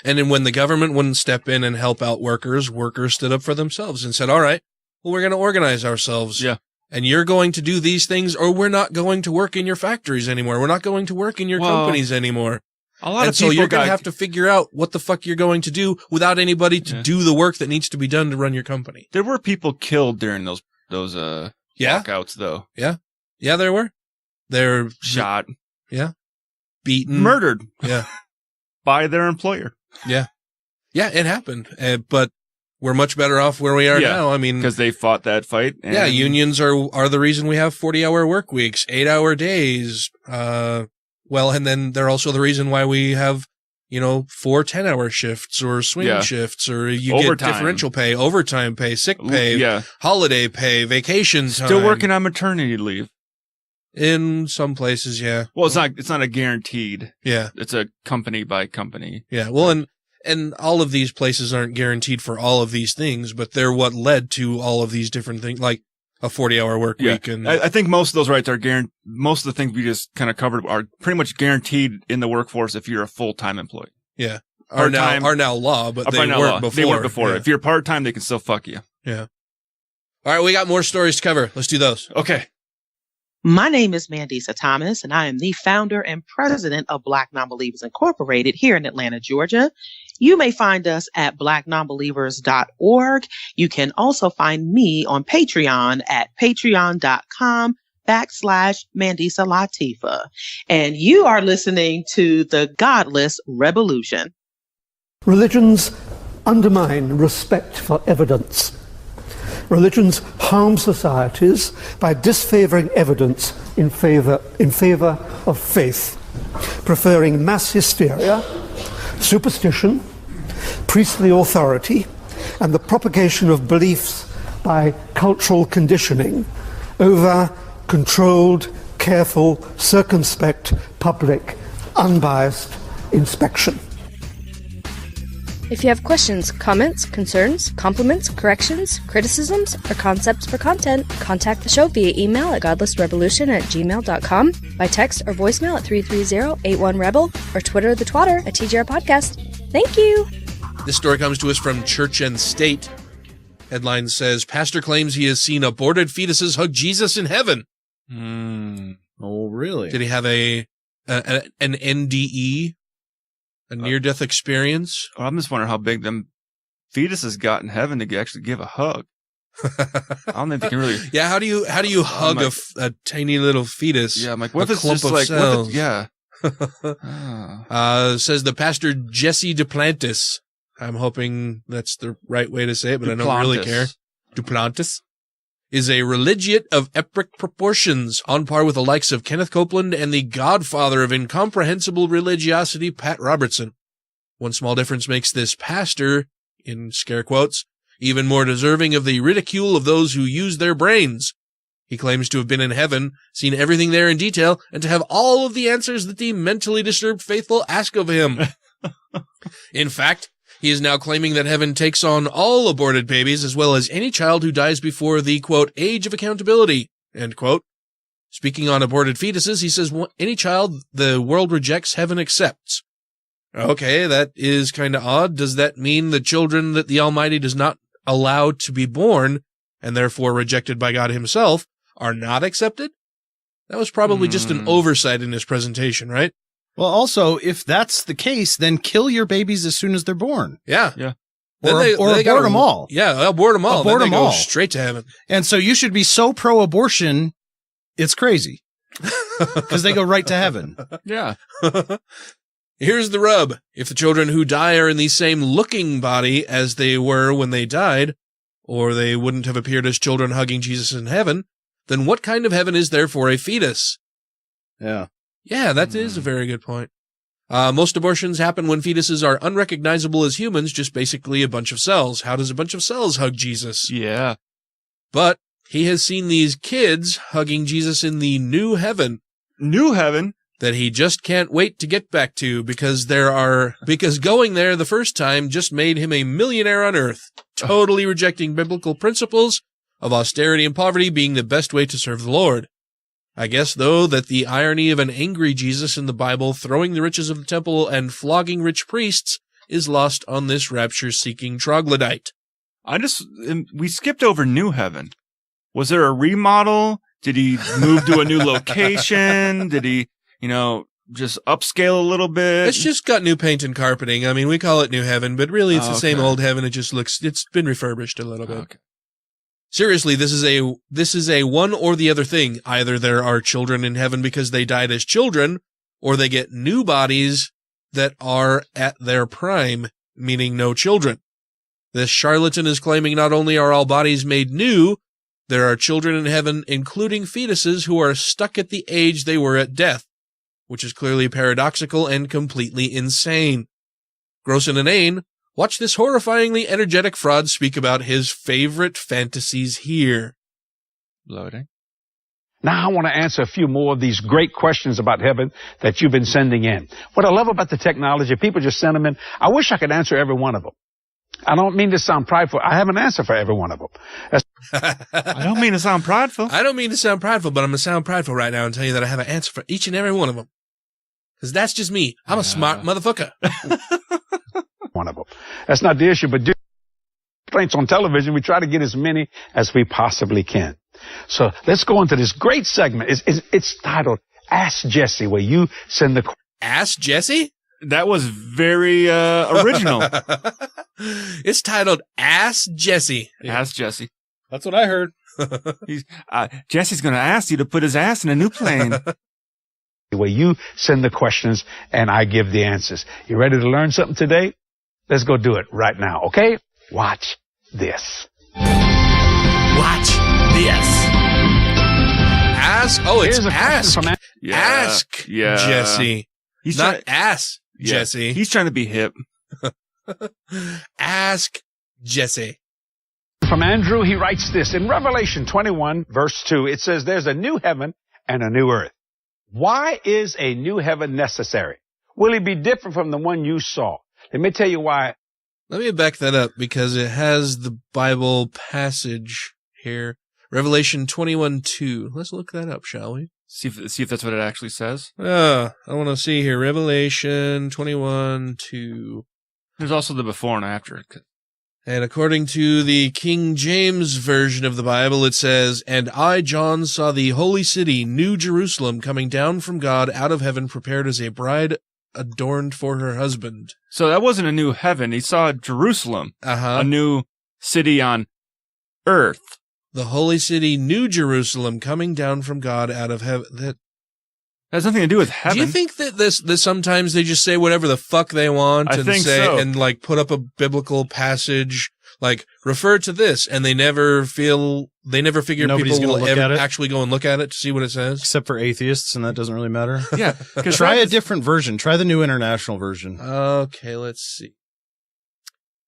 And then when the government wouldn't step in and help out workers stood up for themselves and said, all right, well, we're going to organize ourselves. Yeah. And you're going to do these things, or we're not going to work in your factories anymore. We're not going to work in your companies anymore. A lot of so people you're going to have to figure out what the fuck you're going to do without anybody to do the work that needs to be done to run your company. There were people killed during those walkouts, though. Yeah. Yeah, there were. They're shot. Yeah. Beaten. Murdered. Yeah. By their employer. Yeah. Yeah, it happened. But we're much better off where we are now. I mean, because they fought that fight. Yeah, unions are the reason we have 40-hour work weeks, 8-hour days. Well, and then they're also the reason why we have, 4 10-hour shifts or swing shifts, or you overtime. Get differential pay, overtime pay, sick pay, holiday pay, vacation time. Still working on maternity leave. In some places, yeah. Well, it's not a guaranteed. Yeah. It's a company by company. Yeah. Well, and all of these places aren't guaranteed for all of these things, but they're what led to all of these different things, like a 40-hour work week. And I think most of those rights are guaranteed. Most of the things we just kind of covered are pretty much guaranteed in the workforce if you're a full-time employee. Yeah. Are now law, but they weren't before. They weren't before. Yeah. If you're part-time, they can still fuck you. Yeah. All right, we got more stories to cover. Let's do those. Okay. My name is Mandisa Thomas, and I am the founder and president of Black Nonbelievers Incorporated here in Atlanta, Georgia. You may find us at blacknonbelievers.org. You can also find me on Patreon at patreon.com/Mandisa Latifa. And you are listening to The Godless Revolution. Religions undermine respect for evidence. Religions harm societies by disfavoring evidence in favor of faith, preferring mass hysteria, superstition, priestly authority, and the propagation of beliefs by cultural conditioning over controlled, careful, circumspect, public, unbiased inspection. If you have questions, comments, concerns, compliments, corrections, criticisms, or concepts for content, contact the show via email at godlessrevolution@gmail.com, by text or voicemail at 330-81-REBEL, or Twitter the Twatter at TGR Podcast. Thank you! This story comes to us from Church and State. Headline says, Pastor claims he has seen aborted fetuses hug Jesus in heaven. Oh, really? Did he have an NDE? A near-death experience? I'm just wondering how big them fetuses got in heaven to actually give a hug. I don't think they can really. Yeah, how do you hug a tiny little fetus? Yeah, I'm like, what if it's just like, yeah. Says the pastor Jesse Duplantis. I'm hoping that's the right way to say it, but I don't really care. Duplantis is a religiate of epic proportions, on par with the likes of Kenneth Copeland and the godfather of incomprehensible religiosity, Pat Robertson. One small difference makes this pastor, in scare quotes, even more deserving of the ridicule of those who use their brains. He claims to have been in heaven, seen everything there in detail, and to have all of the answers that the mentally disturbed faithful ask of him. In fact, he is now claiming that heaven takes on all aborted babies as well as any child who dies before the, quote, age of accountability, end quote. Speaking on aborted fetuses, he says any child the world rejects, heaven accepts. Okay, that is kind of odd. Does that mean the children that the Almighty does not allow to be born, and therefore rejected by God himself, are not accepted? That was probably just an oversight in his presentation, right? Well, also, if that's the case, then kill your babies as soon as they're born. Yeah. Yeah. Or abort them all. Yeah, abort them all. Abort then them they go all. straight to heaven. And so you should be so pro-abortion, it's crazy. because they go right to heaven. Yeah. Here's the rub. If the children who die are in the same looking body as they were when they died, or they wouldn't have appeared as children hugging Jesus in heaven, then what kind of heaven is there for a fetus? Yeah. Yeah, that is a very good point. Most abortions happen when fetuses are unrecognizable as humans, just basically a bunch of cells. How does a bunch of cells hug Jesus? Yeah. But he has seen these kids hugging Jesus in the new heaven. New heaven? That he just can't wait to get back to because going there the first time just made him a millionaire on earth, totally rejecting biblical principles of austerity and poverty being the best way to serve the Lord. I guess, though, that the irony of an angry Jesus in the Bible throwing the riches of the temple and flogging rich priests is lost on this rapture-seeking troglodyte. We skipped over New Heaven. Was there a remodel? Did he move to a new location? Did he, just upscale a little bit? It's just got new paint and carpeting. I mean, we call it New Heaven, but really it's the same old heaven. It just it's been refurbished a little bit. Okay. Seriously, this is a one or the other thing. Either there are children in heaven because they died as children, or they get new bodies that are at their prime, meaning no children. This charlatan is claiming not only are all bodies made new, there are children in heaven, including fetuses who are stuck at the age they were at death, which is clearly paradoxical and completely insane. Gross and inane. Watch this horrifyingly energetic fraud speak about his favorite fantasies here. Loading. Now I want to answer a few more of these great questions about heaven that you've been sending in. What I love about the technology, people just send them in. I wish I could answer every one of them. I don't mean to sound prideful. I have an answer for every one of them. I don't mean to sound prideful. I don't mean to sound prideful, but I'm going to sound prideful right now and tell you that I have an answer for each and every one of them. Because that's just me. I'm a smart motherfucker. One of them. That's not the issue, but complaints on television, we try to get as many as we possibly can. So let's go into this great segment. It's titled Ask Jesse, where you send the... Ask Jesse? That was very original. It's titled Ask Jesse. Ask Jesse. That's what I heard. Jesse's going to ask you to put his ass in a new plane. Where you send the questions and I give the answers. You ready to learn something today? Let's go do it right now, okay? Watch this. Watch this. Ask. Oh, it's ask. Ask Jesse. He's not ask Jesse. He's trying to be hip. Ask Jesse. From Andrew, he writes this. In Revelation 21, verse 2, it says, there's a new heaven and a new earth. Why is a new heaven necessary? Will it be different from the one you saw? Let me tell you why. Let me back that up because it has the Bible passage here. Revelation 21:2. Let's look that up, shall we? See if that's what it actually says. I want to see here. Revelation 21:2. There's also the before and after. And according to the King James Version of the Bible, it says, And I, John, saw the holy city, New Jerusalem, coming down from God out of heaven, prepared as a bride adorned for her husband. So that wasn't a new heaven. He saw Jerusalem, a new city on earth. The holy city, New Jerusalem, coming down from God out of heaven. That has nothing to do with heaven. Do you think that this sometimes they just say whatever the fuck they want and like put up a biblical passage, like refer to this, and they never figure Nobody's people will ever actually go and look at it to see what it says? Except for atheists, and that doesn't really matter. Yeah. Try a different version. Try the New International Version. Okay, let's see.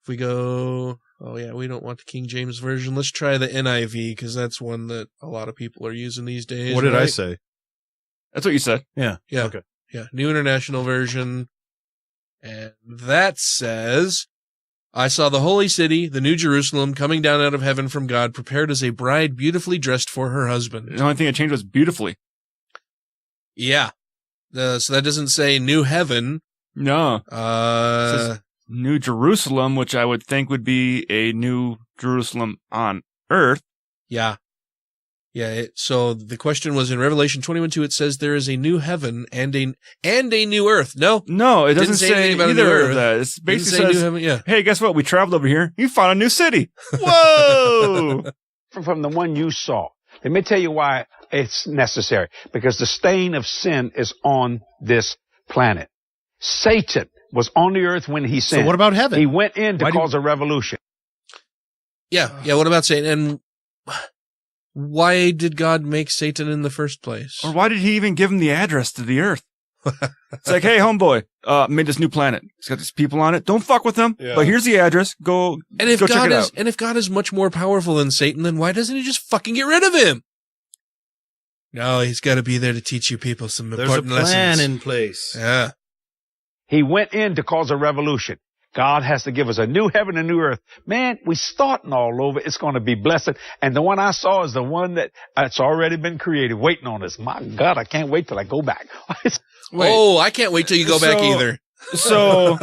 If we go... Oh, yeah, we don't want the King James Version. Let's try the NIV, because that's one that a lot of people are using these days. What did I say? That's what you said. Yeah. Okay. Yeah. New International Version. And that says, I saw the holy city, the New Jerusalem, coming down out of heaven from God, prepared as a bride beautifully dressed for her husband. The only thing that changed was beautifully. Yeah. So that doesn't say New Heaven. No. It says New Jerusalem, which I would think would be a new Jerusalem on earth. Yeah. Yeah, so the question was in Revelation 21:2, it says there is a new heaven and a new earth. No, it doesn't say about either of that. It basically says, new heaven, yeah. Hey, guess what? We traveled over here. You found a new city. Whoa! From the one you saw. Let me tell you why it's necessary because the stain of sin is on this planet. Satan was on the earth when he sinned. So what about heaven? He went in to cause a revolution. Yeah. What about Satan? And why did God make Satan in the first place? Or why did he even give him the address to the earth? It's like, hey, homeboy, made this new planet. It's got these people on it. Don't fuck with them. Yeah. But here's the address. Go check it out. And if God is much more powerful than Satan, then why doesn't he just fucking get rid of him? No, he's got to be there to teach you people some important lessons. There's a plan in place. Yeah. He went in to cause a revolution. God has to give us a new heaven and new earth. Man, we're starting all over. It's going to be blessed. And the one I saw is the one that's already been created, waiting on us. My God, I can't wait till I go back. Oh, I can't wait till you go back either. So,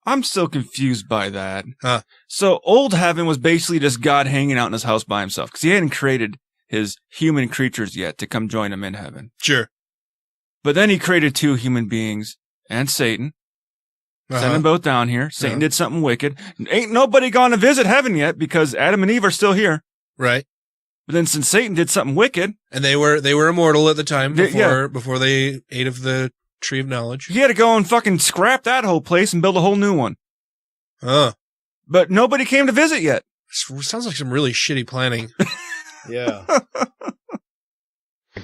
I'm so confused by that. Huh. So, old heaven was basically just God hanging out in his house by himself because he hadn't created his human creatures yet to come join him in heaven. Sure. But then he created two human beings and Satan. Sent them both down here. Satan did something wicked. Ain't nobody gone to visit heaven yet because Adam and Eve are still here. Right. But then since Satan did something wicked. And they were immortal at the time before they ate of the tree of knowledge. He had to go and fucking scrap that whole place and build a whole new one. Huh. But nobody came to visit yet. Sounds like some really shitty planning. Yeah.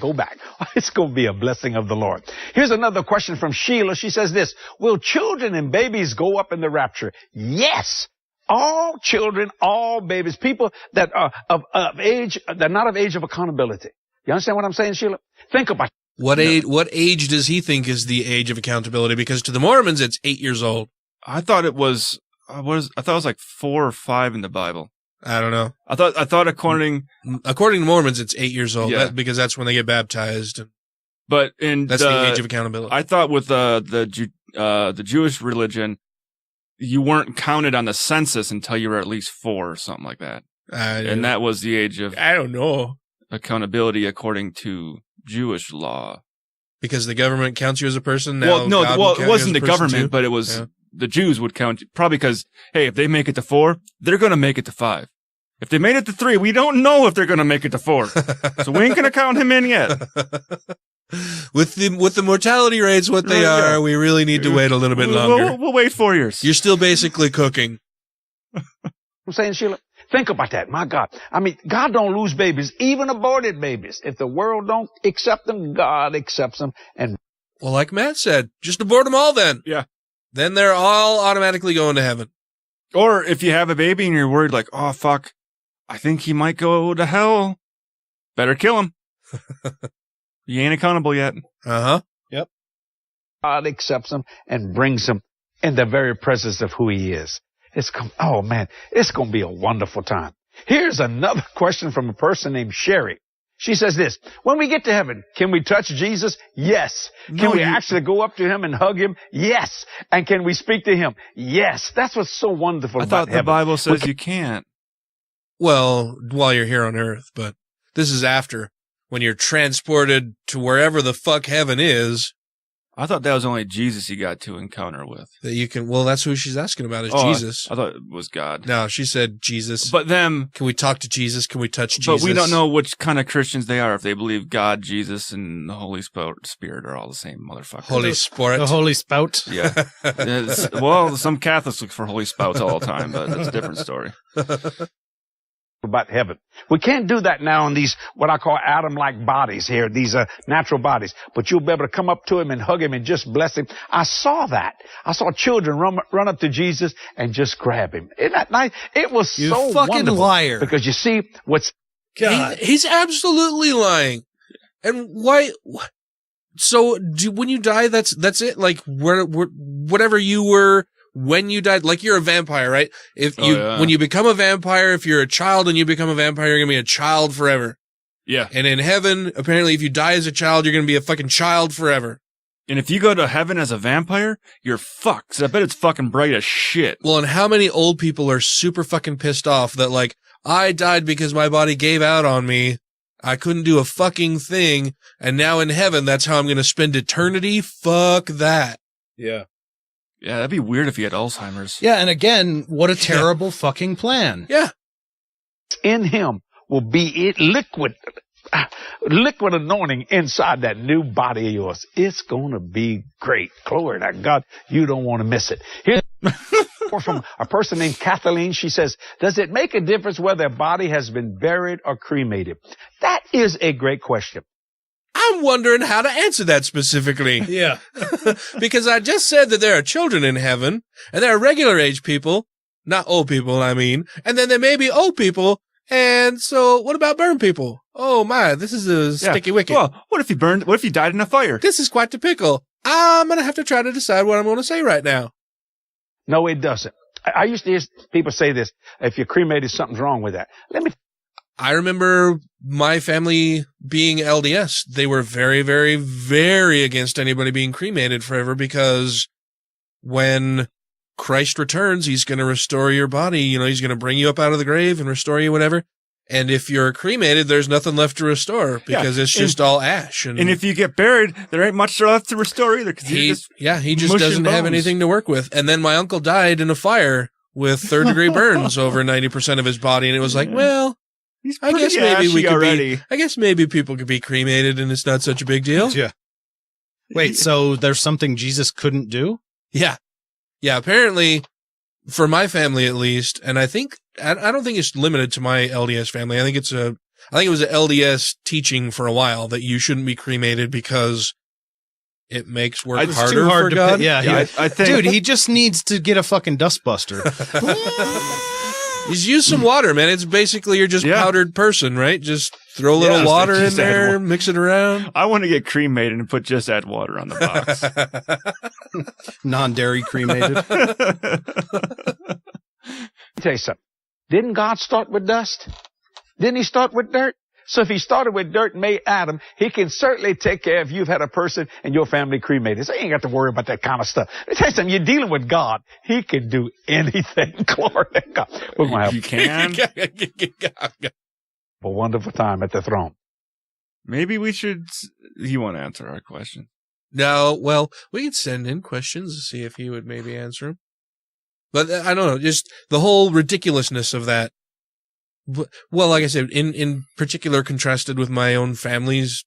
Go back. It's going to be a blessing of the Lord. Here's another question from Sheila. She says this, will children and babies go up in the rapture? Yes. All children, all babies, people that are of age, they're not of age of accountability. You understand what I'm saying, Sheila? Think about it. What age does he think is the age of accountability? Because to the Mormons, it's 8 years old. I thought it was like 4 or 5 in the Bible. I don't know. I thought according to Mormons, it's 8 years old. Yeah. Because that's when they get baptized. But that's the age of accountability. I thought with the Jewish religion, you weren't counted on the census until you were at least 4 or something like that. And that was the age of I don't know accountability according to Jewish law. Because the government counts you as a person now. Well, no, it wasn't the government, but it was the Jews would count you. Probably because, hey, if they make it to 4, they're going to make it to 5. If they made it to 3, we don't know if they're going to make it to 4. So we ain't going to count him in yet. With the mortality rates what they are, we really need to wait a little bit longer. We'll wait 4 years. You're still basically cooking. I'm saying, Sheila, think about that. My God. I mean, God don't lose babies, even aborted babies. If the world don't accept them, God accepts them. And well, like Matt said, just abort them all then. Yeah. Then they're all automatically going to heaven. Or if you have a baby and you're worried like, oh, fuck, I think he might go to hell. Better kill him. You ain't accountable yet. Uh-huh. Yep. God accepts him and brings him in the very presence of who he is. Oh, man, it's going to be a wonderful time. Here's another question from a person named Sherry. She says this, when we get to heaven, can we touch Jesus? Yes. Can we actually go up to him and hug him? Yes. And can we speak to him? Yes. That's what's so wonderful about heaven. I thought the Bible says you can't. Well, while you're here on earth, but this is after. When you're transported to wherever the fuck heaven is. I thought that was only Jesus you got to encounter with. That you can, well, that's who she's asking about is Jesus. I thought it was God. No, she said Jesus. But then, can we talk to Jesus? Can we touch Jesus? But we don't know which kind of Christians they are, if they believe God, Jesus, and the Holy Spirit are all the same motherfuckers. Holy Spirit. The Holy Spout? Yeah. Well, some Catholics look for Holy Spouts all the time, but that's a different story. About heaven. We can't do that now in these, what I call Adam-like bodies here, these natural bodies. But you'll be able to come up to him and hug him and just bless him. I saw that. I saw children run up to Jesus and just grab him. Isn't that nice? It was so fucking wonderful. Liar. Because you see what's... God. He's absolutely lying. And why... So, when you die, that's it? Like, whatever you were... When you died, like you're a vampire, right? When you become a vampire, if you're a child and you become a vampire, you're going to be a child forever. Yeah. And in heaven, apparently if you die as a child, you're going to be a fucking child forever. And if you go to heaven as a vampire, you're fucked. 'Cause I bet it's fucking bright as shit. Well, and how many old people are super fucking pissed off that like, I died because my body gave out on me. I couldn't do a fucking thing. And now in heaven, that's how I'm going to spend eternity. Fuck that. Yeah. Yeah, that'd be weird if he had Alzheimer's. Yeah, and again, what a terrible fucking plan. Yeah. In him will be liquid anointing inside that new body of yours. It's going to be great. Glory to God. You don't want to miss it. Here's from a person named Kathleen. She says, does it make a difference whether a body has been buried or cremated? That is a great question. I'm wondering how to answer that specifically. Yeah. Because I just said that there are children in heaven, and there are regular age people, not old people, I mean, and then there may be old people, and so what about burned people? Oh my, this is a sticky wicket. Well, what if he died in a fire? This is quite the pickle. I'm going to have to try to decide what I'm going to say right now. No, it doesn't. I used to hear people say this, if you're cremated, something's wrong with that. I remember my family being LDS. They were very, very, very against anybody being cremated forever because when Christ returns, he's going to restore your body. You know, he's going to bring you up out of the grave and restore you, whatever. And if you're cremated, there's nothing left to restore because it's just all ash. And if you get buried, there ain't much left to restore either. He just doesn't have anything to work with. And then my uncle died in a fire with third-degree burns over 90% of his body. And it was like, well, I guess maybe we could be. I guess maybe people could be cremated, and it's not such a big deal. Yeah. Wait, so there's something Jesus couldn't do? Yeah. Apparently, for my family at least, and I don't think it's limited to my LDS family. I think it was an LDS teaching for a while that you shouldn't be cremated because it makes work It's harder too hard for to God. I think, dude, he just needs to get a fucking dustbuster. Just use some water, man. It's basically you're just powdered person, right? Just throw a little water in there, mix it around. I want to get cremated and put just add water on the box. Non-dairy cremated. Tell you something. Didn't God start with dust? Didn't he start with dirt? So if he started with dirt and made Adam, he can certainly take care if you've had a person and your family cremated. So you ain't got to worry about that kind of stuff. Let me tell you something. You're dealing with God. He can do anything. Glory to God. We're going to have You can. a wonderful time at the throne. Maybe we should. You want to answer our question? No, well, we could send in questions to see if he would maybe answer them. But I don't know, just the whole ridiculousness of that. Well, like I said, in particular contrasted with my own family's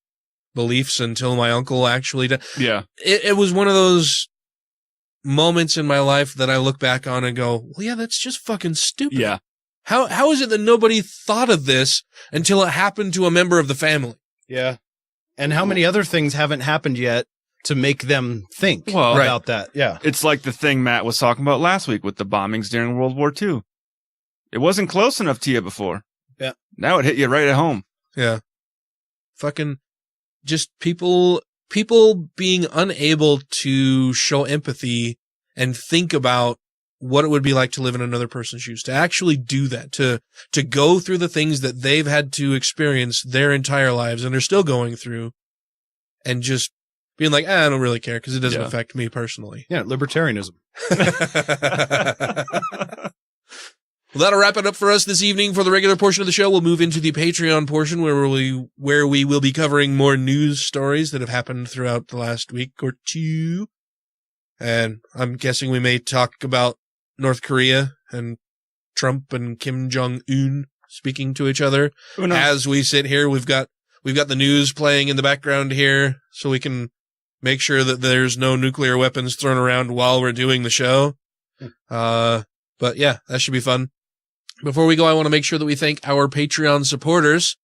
beliefs until my uncle actually died. Yeah. It was one of those moments in my life that I look back on and go, well, yeah, that's just fucking stupid. Yeah. How is it that nobody thought of this until it happened to a member of the family? Yeah. And how many other things haven't happened yet to make them think about that? Yeah. It's like the thing Matt was talking about last week with the bombings during World War II. It wasn't close enough to you before. Yeah. Now it hit you right at home. Yeah. Fucking just people being unable to show empathy and think about what it would be like to live in another person's shoes, to actually do that, to go through the things that they've had to experience their entire lives and are still going through, and just being like, I don't really care because it doesn't affect me personally. Yeah, libertarianism. Well, that'll wrap it up for us this evening. For the regular portion of the show, we'll move into the Patreon portion where we will be covering more news stories that have happened throughout the last week or two. And I'm guessing we may talk about North Korea and Trump and Kim Jong-un speaking to each other. As we sit here, we've got the news playing in the background here so we can make sure that there's no nuclear weapons thrown around while we're doing the show. But yeah, that should be fun. Before we go, I want to make sure that we thank our Patreon supporters.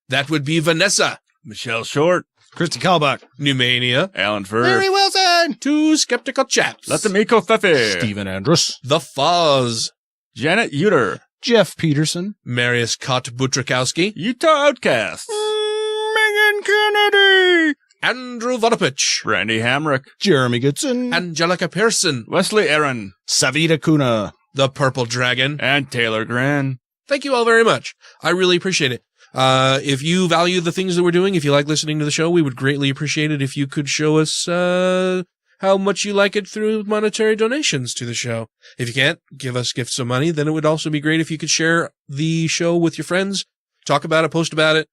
That would be Vanessa, Michelle Short, Christy Kalbach, Numania, Alan Furr, Larry Wilson, Two Skeptical Chaps, Latamiko Fefe, Stephen Andrus, The Foz, Janet Uter, Jeff Peterson, Marius Kot Butrakowski, Utah Outcast, Megan Kennedy, Andrew Vodopich, Randy Hamrick, Jeremy Goodson, Angelica Pearson, Wesley Aaron, Savita Kuna, The Purple Dragon, and Taylor Gran. Thank you all very much. I really appreciate it. If you value the things that we're doing, if you like listening to the show, we would greatly appreciate it if you could show us how much you like it through monetary donations to the show. If you can't, give us gifts of money. Then it would also be great if you could share the show with your friends, talk about it, post about it,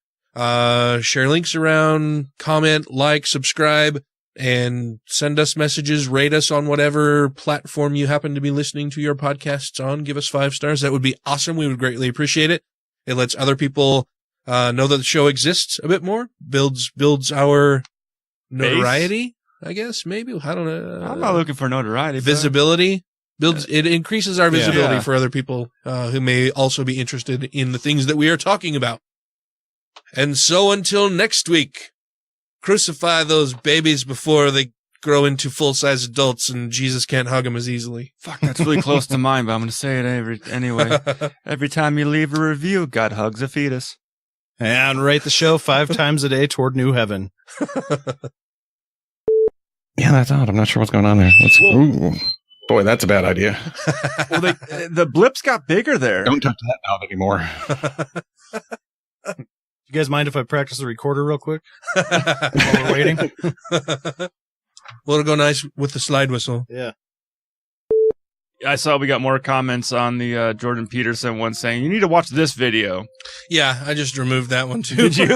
share links around, comment, like, subscribe, and send us messages, rate us on whatever platform you happen to be listening to your podcasts on. Give us 5 stars. That would be awesome. We would greatly appreciate it. It lets other people know that the show exists a bit more. Builds our notoriety, I guess. Maybe, I don't know. I'm not looking for notoriety. Visibility. It increases our visibility Yeah. for other people who may also be interested in the things that we are talking about. And so until next week, crucify those babies before they grow into full-size adults and Jesus can't hug them as easily. Fuck, that's really close to mine, but I'm going to say it anyway. Every time you leave a review, God hugs a fetus. And rate the show 5 times a day toward new heaven. Yeah, that's odd. I'm not sure what's going on there. Ooh. Boy, that's a bad idea. Well, the blips got bigger there. Don't touch that knob anymore. You guys mind if I practice the recorder real quick while we're waiting? Well, it'll go nice with the slide whistle. Yeah. I saw we got more comments on the Jordan Peterson one saying, you need to watch this video. Yeah, I just removed that one too. Did you?